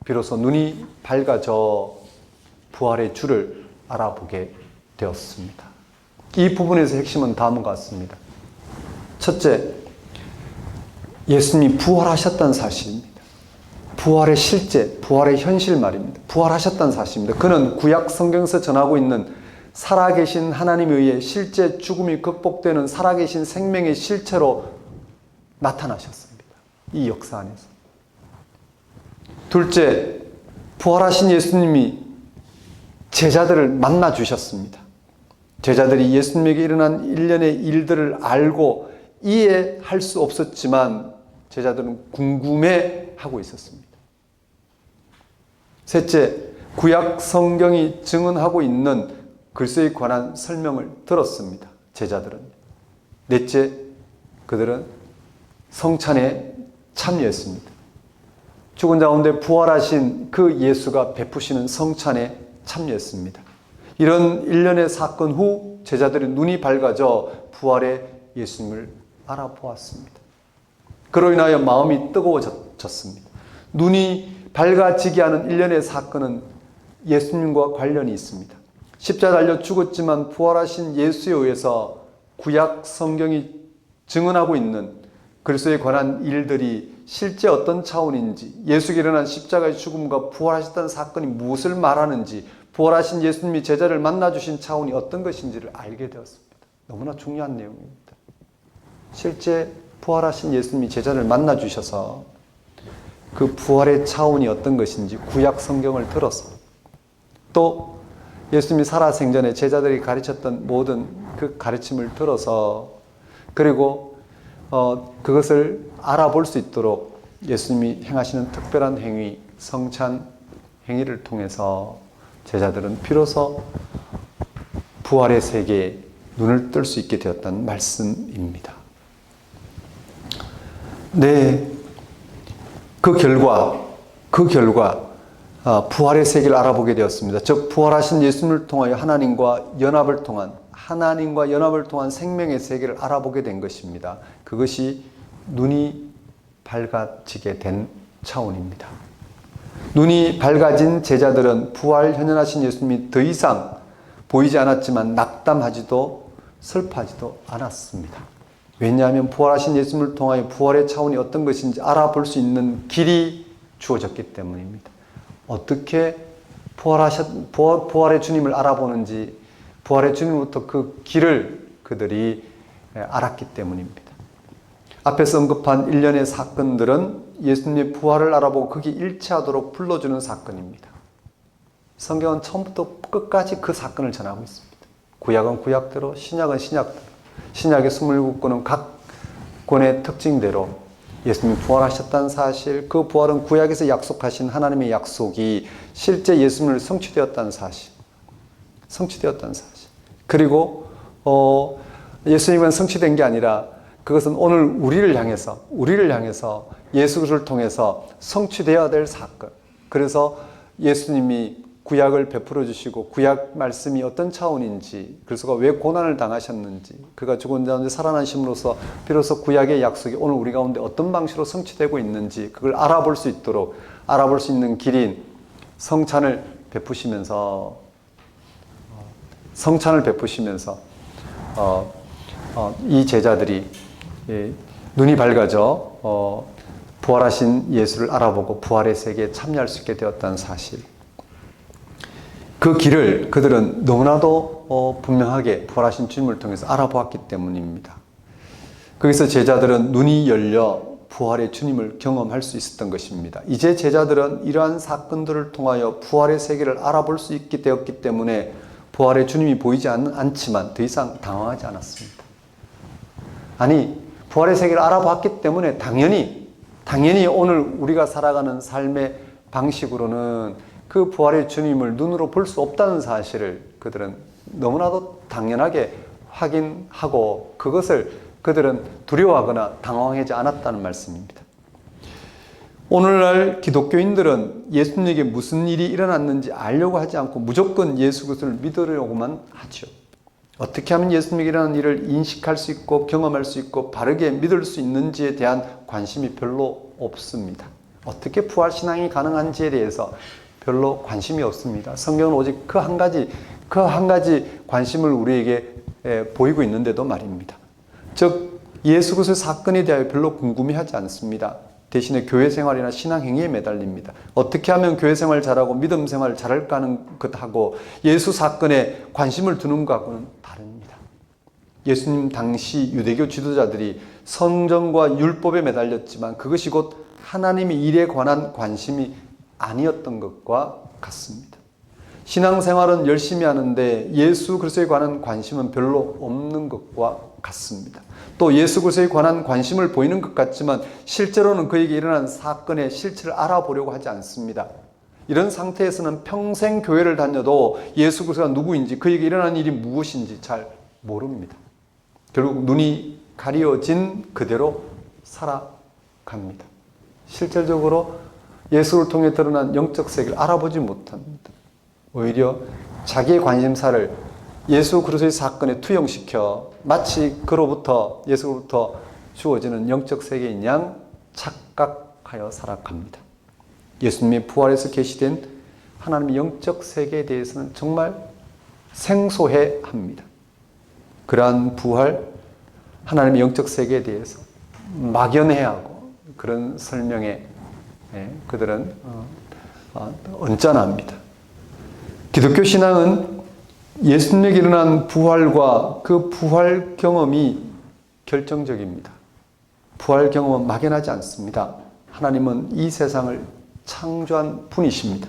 비로소 눈이 밝아져 부활의 주를 알아보게 되었습니다. 이 부분에서 핵심은 다음과 같습니다. 첫째, 예수님이 부활하셨다는 사실입니다. 부활의 실제, 부활의 현실 말입니다. 부활하셨다는 사실입니다. 그는 구약 성경에서 전하고 있는 살아계신 하나님에 의해 실제 죽음이 극복되는 살아계신 생명의 실체로 나타나셨습니다. 이 역사 안에서. 둘째, 부활하신 예수님이 제자들을 만나 주셨습니다. 제자들이 예수님에게 일어난 일련의 일들을 알고 이해할 수 없었지만 제자들은 궁금해하고 있었습니다. 셋째, 구약 성경이 증언하고 있는 그리스도에 관한 설명을 들었습니다. 제자들은. 넷째, 그들은 성찬에 참여했습니다. 죽은 자 가운데 부활하신 그 예수가 베푸시는 성찬에 참여했습니다. 이런 일련의 사건 후 제자들의 눈이 밝아져 부활의 예수님을 알아보았습니다. 그로 인하여 마음이 뜨거워졌습니다. 눈이 밝아지게 하는 일련의 사건은 예수님과 관련이 있습니다. 십자가 달려 죽었지만 부활하신 예수에 의해서 구약 성경이 증언하고 있는 그리스도에 관한 일들이 실제 어떤 차원인지, 예수께 일어난 십자가의 죽음과 부활하셨다는 사건이 무엇을 말하는지, 부활하신 예수님이 제자를 만나주신 차원이 어떤 것인지를 알게 되었습니다. 너무나 중요한 내용입니다. 실제 부활하신 예수님이 제자를 만나주셔서 그 부활의 차원이 어떤 것인지 구약 성경을 들어서 또 예수님이 살아생전에 제자들이 가르쳤던 모든 그 가르침을 들어서 그리고 그것을 알아볼 수 있도록 예수님이 행하시는 특별한 행위, 성찬 행위를 통해서 제자들은 비로소 부활의 세계에 눈을 뜰 수 있게 되었다는 말씀입니다. 네, 그 결과 부활의 세계를 알아보게 되었습니다. 즉 부활하신 예수님을 통하여 하나님과 연합을 통한 생명의 세계를 알아보게 된 것입니다. 그것이 눈이 밝아지게 된 차원입니다. 눈이 밝아진 제자들은 부활 현현하신 예수님이 더 이상 보이지 않았지만 낙담하지도 슬퍼하지도 않았습니다. 왜냐하면 부활하신 예수님을 통하여 부활의 차원이 어떤 것인지 알아볼 수 있는 길이 주어졌기 때문입니다. 어떻게 부활의 주님을 알아보는지, 부활의 주님으로부터 그 길을 그들이 알았기 때문입니다. 앞에서 언급한 일련의 사건들은 예수님의 부활을 알아보고 거기에 일치하도록 불러주는 사건입니다. 성경은 처음부터 끝까지 그 사건을 전하고 있습니다. 구약은 구약대로, 신약은 신약대로, 신약의 27권은 각 권의 특징대로 예수님이 부활하셨다는 사실, 그 부활은 구약에서 약속하신 하나님의 약속이 실제 예수님을 성취되었다는 사실, 그리고 예수님은 성취된 게 아니라 그것은 오늘 우리를 향해서 예수 그리스도를 통해서 성취되어야 될 사건. 그래서 예수님이 구약을 베풀어 주시고 구약 말씀이 어떤 차원인지, 그리스도가 왜 고난을 당하셨는지, 그가 죽은 자 가운데 살아나심으로써 비로소 구약의 약속이 오늘 우리 가운데 어떤 방식으로 성취되고 있는지 그걸 알아볼 수 있는 길인 성찬을 베푸시면서 이 제자들이 눈이 밝아져 부활하신 예수를 알아보고 부활의 세계에 참여할 수 있게 되었다는 사실, 그 길을 그들은 너무나도 분명하게 부활하신 주님을 통해서 알아보았기 때문입니다. 거기서 제자들은 눈이 열려 부활의 주님을 경험할 수 있었던 것입니다. 이제 제자들은 이러한 사건들을 통하여 부활의 세계를 알아볼 수 있게 되었기 때문에 부활의 주님이 보이지 않지만 더 이상 당황하지 않았습니다. 아니, 부활의 세계를 알아봤기 때문에 당연히 오늘 우리가 살아가는 삶의 방식으로는 그 부활의 주님을 눈으로 볼 수 없다는 사실을 그들은 너무나도 당연하게 확인하고 그것을 그들은 두려워하거나 당황하지 않았다는 말씀입니다. 오늘날 기독교인들은 예수님에게 무슨 일이 일어났는지 알려고 하지 않고 무조건 예수 그리스도를 믿으려고만 하죠. 어떻게 하면 예수님에게 일어난 일을 인식할 수 있고 경험할 수 있고 바르게 믿을 수 있는지에 대한 관심이 별로 없습니다. 어떻게 부활신앙이 가능한지에 대해서 별로 관심이 없습니다. 성경은 오직 그 한 가지 관심을 우리에게 보이고 있는데도 말입니다. 즉 예수 그리스도의 사건에 대하여 별로 궁금해하지 않습니다. 대신에 교회 생활이나 신앙 행위에 매달립니다. 어떻게 하면 교회 생활 잘하고 믿음 생활 잘할까 하는 것하고 예수 사건에 관심을 두는 것하고는 다릅니다. 예수님 당시 유대교 지도자들이 성전과 율법에 매달렸지만 그것이 곧 하나님의 일에 관한 관심이 아니었던 것과 같습니다. 신앙생활은 열심히 하는데 예수 그리스도에 관한 관심은 별로 없는 것과 같습니다. 또 예수 그리스도에 관한 관심을 보이는 것 같지만 실제로는 그에게 일어난 사건의 실체를 알아보려고 하지 않습니다. 이런 상태에서는 평생 교회를 다녀도 예수 그리스도가 누구인지, 그에게 일어난 일이 무엇인지 잘 모릅니다. 결국 눈이 가려진 그대로 살아갑니다. 실질적으로 예수를 통해 드러난 영적 세계를 알아보지 못합니다. 오히려 자기의 관심사를 예수 그리스도의 사건에 투영시켜 마치 예수로부터 주어지는 영적 세계인 양 착각하여 살아갑니다. 예수님의 부활에서 계시된 하나님의 영적 세계에 대해서는 정말 생소해 합니다. 그러한 부활, 하나님의 영적 세계에 대해서 막연해하고 그런 설명에 그들은 언짢아합니다. 기독교 신앙은 예수님에게 일어난 부활과 그 부활 경험이 결정적입니다. 부활 경험은 막연하지 않습니다. 하나님은 이 세상을 창조한 분이십니다.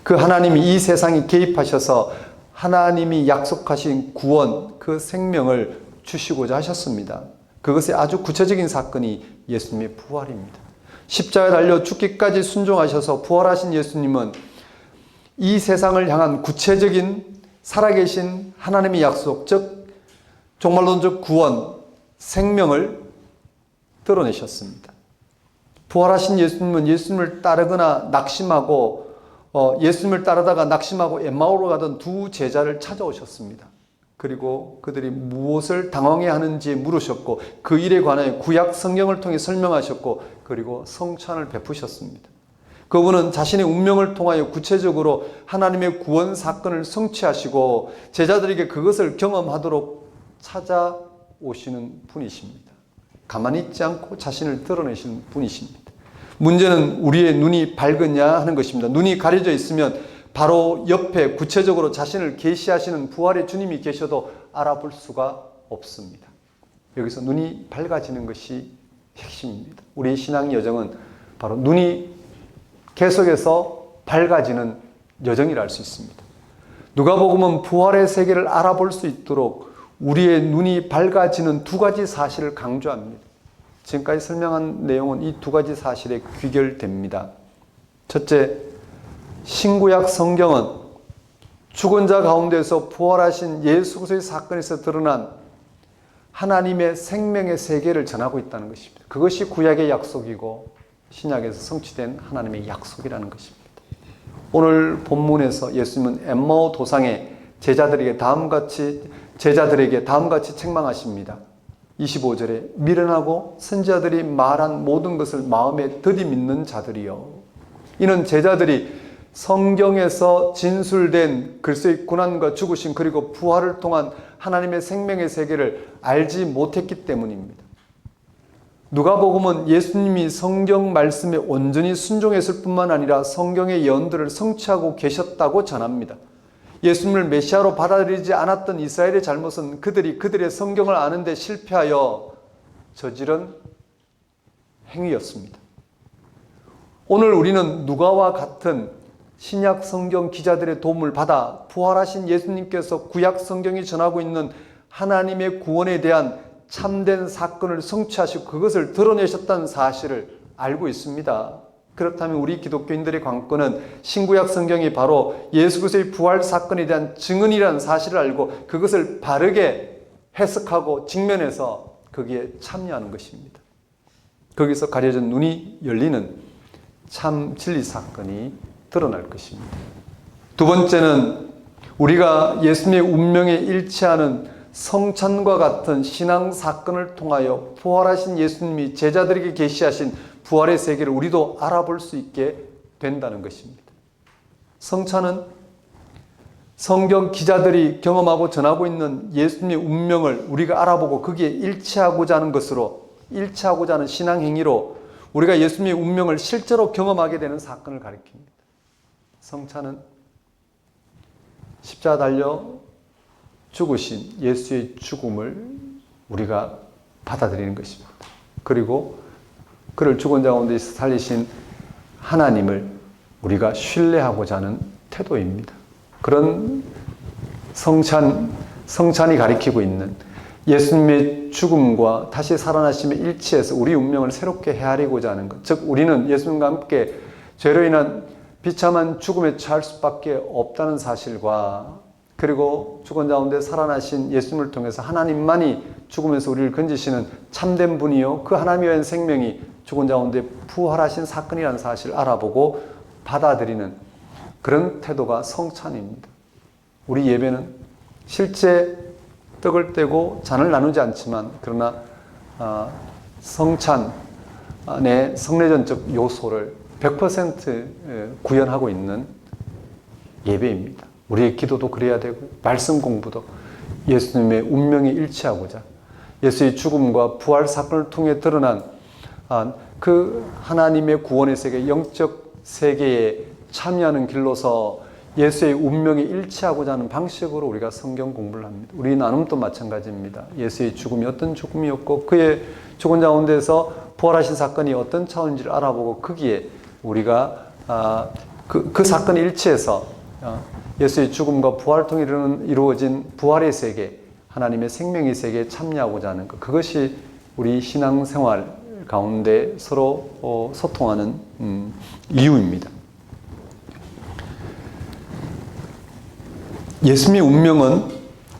그 하나님이 이 세상에 개입하셔서 하나님이 약속하신 구원, 그 생명을 주시고자 하셨습니다. 그것의 아주 구체적인 사건이 예수님의 부활입니다. 십자가에 달려 죽기까지 순종하셔서 부활하신 예수님은 이 세상을 향한 구체적인 살아계신 하나님의 약속, 즉 종말론적 구원, 생명을 드러내셨습니다. 부활하신 예수님은 예수님을 따르거나 낙심하고 예수님을 따르다가 낙심하고 엠마오로 가던 두 제자를 찾아오셨습니다. 그리고 그들이 무엇을 당황해 하는지 물으셨고 그 일에 관하여 구약 성경을 통해 설명하셨고 그리고 성찬을 베푸셨습니다. 그분은 자신의 운명을 통하여 구체적으로 하나님의 구원 사건을 성취하시고 제자들에게 그것을 경험하도록 찾아오시는 분이십니다. 가만히 있지 않고 자신을 드러내시는 분이십니다. 문제는 우리의 눈이 밝으냐 하는 것입니다. 눈이 가려져 있으면 바로 옆에 구체적으로 자신을 계시하시는 부활의 주님이 계셔도 알아볼 수가 없습니다. 여기서 눈이 밝아지는 것이 핵심입니다. 우리의 신앙 여정은 바로 눈이 계속해서 밝아지는 여정이라 할 수 있습니다. 누가복음은 부활의 세계를 알아볼 수 있도록 우리의 눈이 밝아지는 두 가지 사실을 강조합니다. 지금까지 설명한 내용은 이 두 가지 사실에 귀결됩니다. 첫째, 신구약 성경은 죽은 자 가운데서 부활하신 예수 그리스도의 사건에서 드러난 하나님의 생명의 세계를 전하고 있다는 것입니다. 그것이 구약의 약속이고 신약에서 성취된 하나님의 약속이라는 것입니다. 오늘 본문에서 예수님은 엠마오 도상에 제자들에게 다음같이 책망하십니다. 25절에 미련하고 선지자들이 말한 모든 것을 마음에 들이믿는 자들이요. 이는 제자들이 성경에서 진술된 그리스도의 고난과 죽으심 그리고 부활을 통한 하나님의 생명의 세계를 알지 못했기 때문입니다. 누가복음은 예수님이 성경 말씀에 온전히 순종했을 뿐만 아니라 성경의 예언들을 성취하고 계셨다고 전합니다. 예수님을 메시아로 받아들이지 않았던 이스라엘의 잘못은 그들의 성경을 아는데 실패하여 저지른 행위였습니다. 오늘 우리는 누가와 같은 신약 성경 기자들의 도움을 받아 부활하신 예수님께서 구약 성경이 전하고 있는 하나님의 구원에 대한 참된 사건을 성취하시고 그것을 드러내셨다는 사실을 알고 있습니다. 그렇다면 우리 기독교인들의 관건은 신구약 성경이 바로 예수 그리스도의 부활 사건에 대한 증언이라는 사실을 알고 그것을 바르게 해석하고 직면해서 거기에 참여하는 것입니다. 거기서 가려진 눈이 열리는 참 진리 사건이 드러날 것입니다. 두 번째는 우리가 예수님의 운명에 일치하는 성찬과 같은 신앙 사건을 통하여 부활하신 예수님이 제자들에게 계시하신 부활의 세계를 우리도 알아볼 수 있게 된다는 것입니다. 성찬은 성경 기자들이 경험하고 전하고 있는 예수님의 운명을 우리가 알아보고 거기에 일치하고자 하는 신앙 행위로 우리가 예수님의 운명을 실제로 경험하게 되는 사건을 가리킵니다. 성찬은 십자가 달려 죽으신 예수의 죽음을 우리가 받아들이는 것입니다. 그리고 그를 죽은 자 가운데서 살리신 하나님을 우리가 신뢰하고자 하는 태도입니다. 그런 성찬이 가리키고 있는 예수님의 죽음과 다시 살아나심에 일치해서 우리 운명을 새롭게 헤아리고자 하는 것. 즉 우리는 예수님과 함께 죄로 인한 비참한 죽음에 처할 수밖에 없다는 사실과 그리고 죽은 자 가운데 살아나신 예수님을 통해서 하나님만이 죽음에서 우리를 건지시는 참된 분이요 그 하나님의 생명이 죽은 자 가운데 부활하신 사건이라는 사실을 알아보고 받아들이는 그런 태도가 성찬입니다. 우리 예배는 실제 떡을 떼고 잔을 나누지 않지만 그러나 성찬의 성례전적 요소를 100% 구현하고 있는 예배입니다. 우리의 기도도 그래야 되고 말씀 공부도 예수님의 운명에 일치하고자 예수의 죽음과 부활 사건을 통해 드러난 그 하나님의 구원의 세계, 영적 세계에 참여하는 길로서 예수의 운명에 일치하고자 하는 방식으로 우리가 성경 공부를 합니다. 우리 나눔도 마찬가지입니다. 예수의 죽음이 어떤 죽음이었고 그의 죽은 가운데서 부활하신 사건이 어떤 차원인지를 알아보고 거기에 우리가 그 사건에 일치해서 예수의 죽음과 부활을 통해 이루어진 부활의 세계, 하나님의 생명의 세계에 참여하고자 하는 것. 그것이 우리 신앙생활 가운데 서로 소통하는 이유입니다. 예수님의 운명은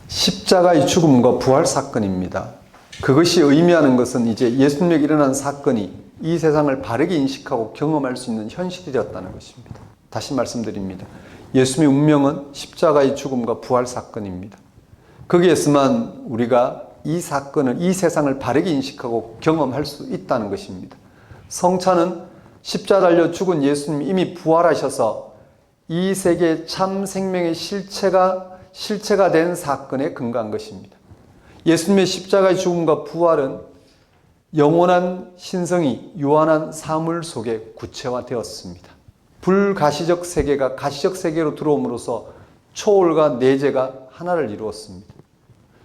십자가의 죽음과 부활 사건입니다. 그것이 의미하는 것은 이제 예수님에게 일어난 사건이 이 세상을 바르게 인식하고 경험할 수 있는 현실이 되었다는 것입니다. 다시 말씀드립니다. 예수님의 운명은 십자가의 죽음과 부활 사건입니다. 거기에서만 우리가 이 사건을, 이 세상을 바르게 인식하고 경험할 수 있다는 것입니다. 성찬은 십자가 달려 죽은 예수님이 이미 부활하셔서 이 세계의 참 생명의 실체가 된 사건에 근거한 것입니다. 예수님의 십자가의 죽음과 부활은 영원한 신성이 유한한 사물 속에 구체화되었습니다. 불가시적 세계가 가시적 세계로 들어옴으로써 초월과 내재가 하나를 이루었습니다.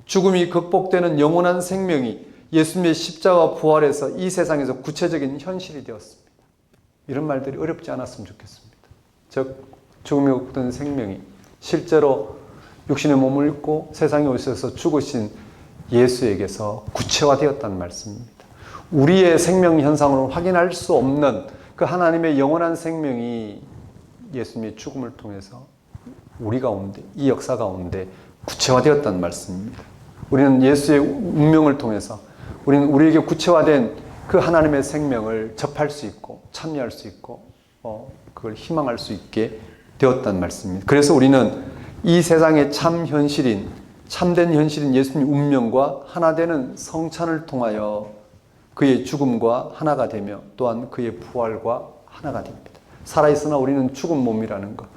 죽음이 극복되는 영원한 생명이 예수님의 십자가 부활에서 이 세상에서 구체적인 현실이 되었습니다. 이런 말들이 어렵지 않았으면 좋겠습니다. 즉 죽음이 극복된 생명이 실제로 육신의 몸을 입고 세상에 오셔서 죽으신 예수에게서 구체화되었다는 말씀입니다. 우리의 생명 현상으로 확인할 수 없는 그 하나님의 영원한 생명이 예수님의 죽음을 통해서 우리 가운데, 이 역사 가운데 구체화되었다는 말씀입니다. 우리는 예수의 운명을 통해서 우리는 우리에게 구체화된 그 하나님의 생명을 접할 수 있고 참여할 수 있고 그걸 희망할 수 있게 되었다는 말씀입니다. 그래서 우리는 이 세상의 참 현실인, 참된 현실인 예수님의 운명과 하나 되는 성찬을 통하여 그의 죽음과 하나가 되며 또한 그의 부활과 하나가 됩니다. 살아있으나 우리는 죽은 몸이라는 것,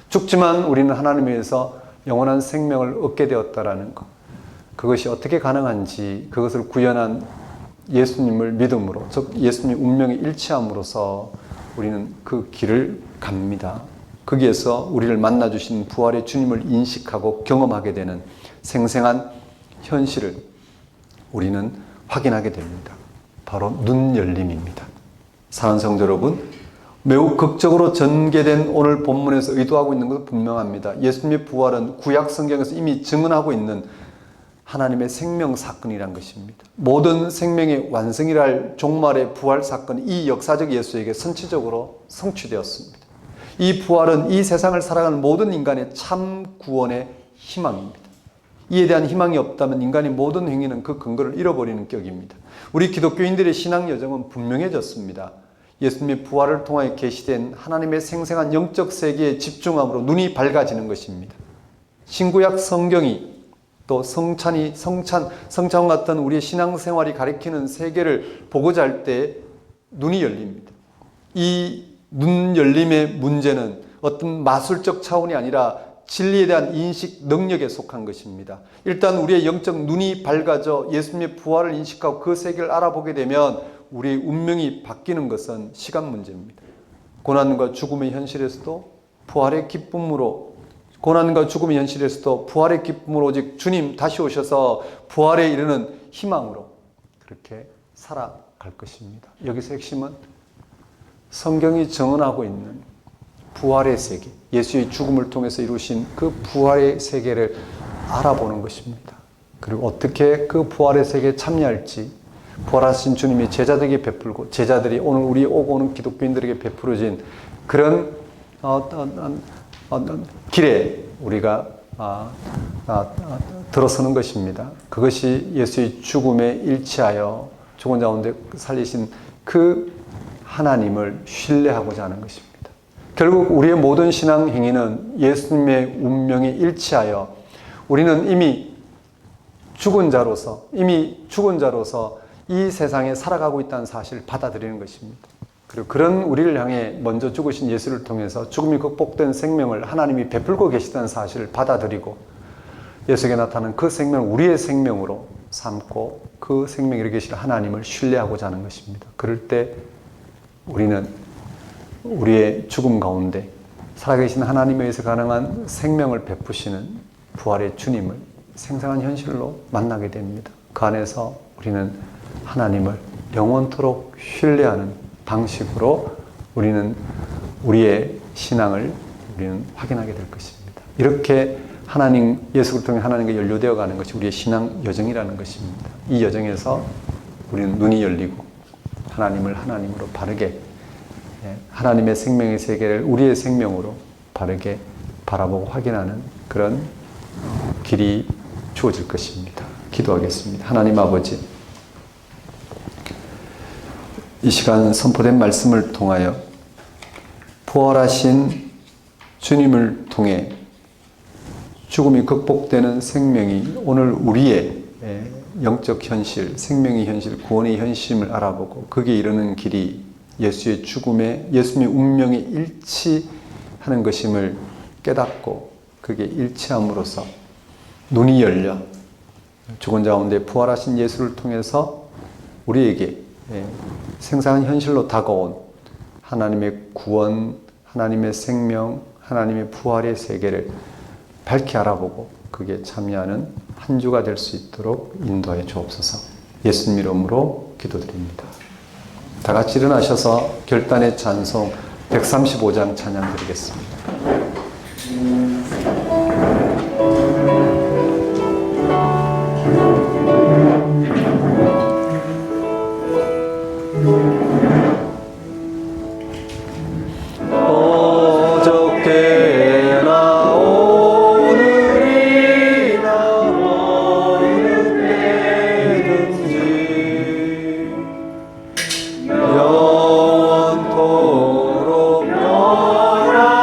죽지만 우리는 하나님에 의해서 영원한 생명을 얻게 되었다라는 것, 그것이 어떻게 가능한지 그것을 구현한 예수님을 믿음으로, 즉 예수님의 운명에 일치함으로써 우리는 그 길을 갑니다. 거기에서 우리를 만나주신 부활의 주님을 인식하고 경험하게 되는 생생한 현실을 우리는 확인하게 됩니다. 바로 눈 열림입니다. 사랑하는 성도 여러분, 매우 극적으로 전개된 오늘 본문에서 의도하고 있는 것은 분명합니다. 예수님의 부활은 구약 성경에서 이미 증언하고 있는 하나님의 생명 사건이란 것입니다. 모든 생명의 완성이라 할 종말의 부활 사건이 이 역사적 예수에게 선취적으로 성취되었습니다. 이 부활은 이 세상을 살아가는 모든 인간의 참 구원의 희망입니다. 이에 대한 희망이 없다면 인간의 모든 행위는 그 근거를 잃어버리는 격입니다. 우리 기독교인들의 신앙 여정은 분명해졌습니다. 예수님의 부활을 통하여 계시된 하나님의 생생한 영적 세계에 집중함으로 눈이 밝아지는 것입니다. 신구약 성경이 또 성찬 같은 우리의 신앙생활이 가리키는 세계를 보고자 할 때 눈이 열립니다. 이 눈 열림의 문제는 어떤 마술적 차원이 아니라 진리에 대한 인식 능력에 속한 것입니다. 일단 우리의 영적 눈이 밝아져 예수님의 부활을 인식하고 그 세계를 알아보게 되면 우리의 운명이 바뀌는 것은 시간 문제입니다. 고난과 죽음의 현실에서도 부활의 기쁨으로, 고난과 죽음의 현실에서도 부활의 기쁨으로 오직 주님 다시 오셔서 부활에 이르는 희망으로 그렇게 살아갈 것입니다. 여기서 핵심은 성경이 증언하고 있는 부활의 세계, 예수의 죽음을 통해서 이루신 그 부활의 세계를 알아보는 것입니다. 그리고 어떻게 그 부활의 세계에 참여할지 부활하신 주님이 제자들에게 베풀고 제자들이 오늘 우리 오고 오는 기독교인들에게 베풀어진 그런 길에 우리가 들어서는 것입니다. 그것이 예수의 죽음에 일치하여 죽은 자 가운데 살리신 그 하나님을 신뢰하고자 하는 것입니다. 결국 우리의 모든 신앙 행위는 예수님의 운명에 일치하여 우리는 이미 죽은 자로서 이 세상에 살아가고 있다는 사실을 받아들이는 것입니다. 그리고 그런 우리를 향해 먼저 죽으신 예수를 통해서 죽음이 극복된 생명을 하나님이 베풀고 계시다는 사실을 받아들이고 예수에게 나타나는 그 생명을 우리의 생명으로 삼고 그 생명에 이르게 계실 하나님을 신뢰하고자 하는 것입니다. 그럴 때 우리는 우리의 죽음 가운데 살아계신 하나님에 의해서 가능한 생명을 베푸시는 부활의 주님을 생생한 현실로 만나게 됩니다. 그 안에서 우리는 하나님을 영원토록 신뢰하는 방식으로 우리는 우리의 신앙을 우리는 확인하게 될 것입니다. 이렇게 하나님, 예수를 통해 하나님과 연루되어 가는 것이 우리의 신앙 여정이라는 것입니다. 이 여정에서 우리는 눈이 열리고 하나님을 하나님으로 바르게, 하나님의 생명의 세계를 우리의 생명으로 바르게 바라보고 확인하는 그런 길이 주어질 것입니다. 기도하겠습니다. 하나님 아버지, 이 시간 선포된 말씀을 통하여 부활하신 주님을 통해 죽음이 극복되는 생명이 오늘 우리의 영적 현실, 생명의 현실, 구원의 현실을 알아보고 거기에 이르는 길이 예수의 죽음에, 예수님의 운명에 일치하는 것임을 깨닫고 그게 일치함으로써 눈이 열려 죽은 자 가운데 부활하신 예수를 통해서 우리에게 생생한 현실로 다가온 하나님의 구원, 하나님의 생명, 하나님의 부활의 세계를 밝히 알아보고 그게 참여하는 한 주가 될 수 있도록 인도하여 주옵소서. 예수님 이름으로 기도드립니다. 다 같이 일어나셔서 결단의 찬송 135장 찬양 드리겠습니다. 영원토록 변함없는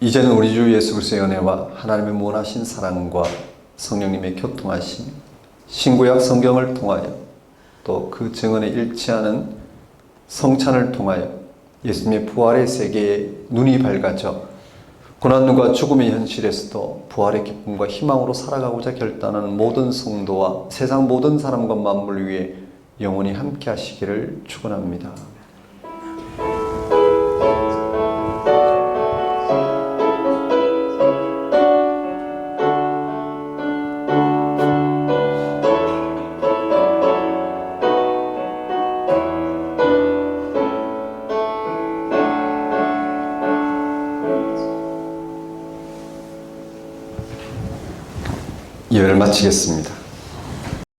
이제는 우리 주 예수 그리스도의 은혜와 하나님의 무한하신 사랑과 성령님의 교통하심, 신구약 성경을 통하여 또 그 증언에 일치하는 성찬을 통하여 예수님의 부활의 세계에 눈이 밝아져 고난과 죽음의 현실에서도 부활의 기쁨과 희망으로 살아가고자 결단하는 모든 성도와 세상 모든 사람과 만물 위에 영원히 함께 하시기를 축원합니다. 예배를 마치겠습니다.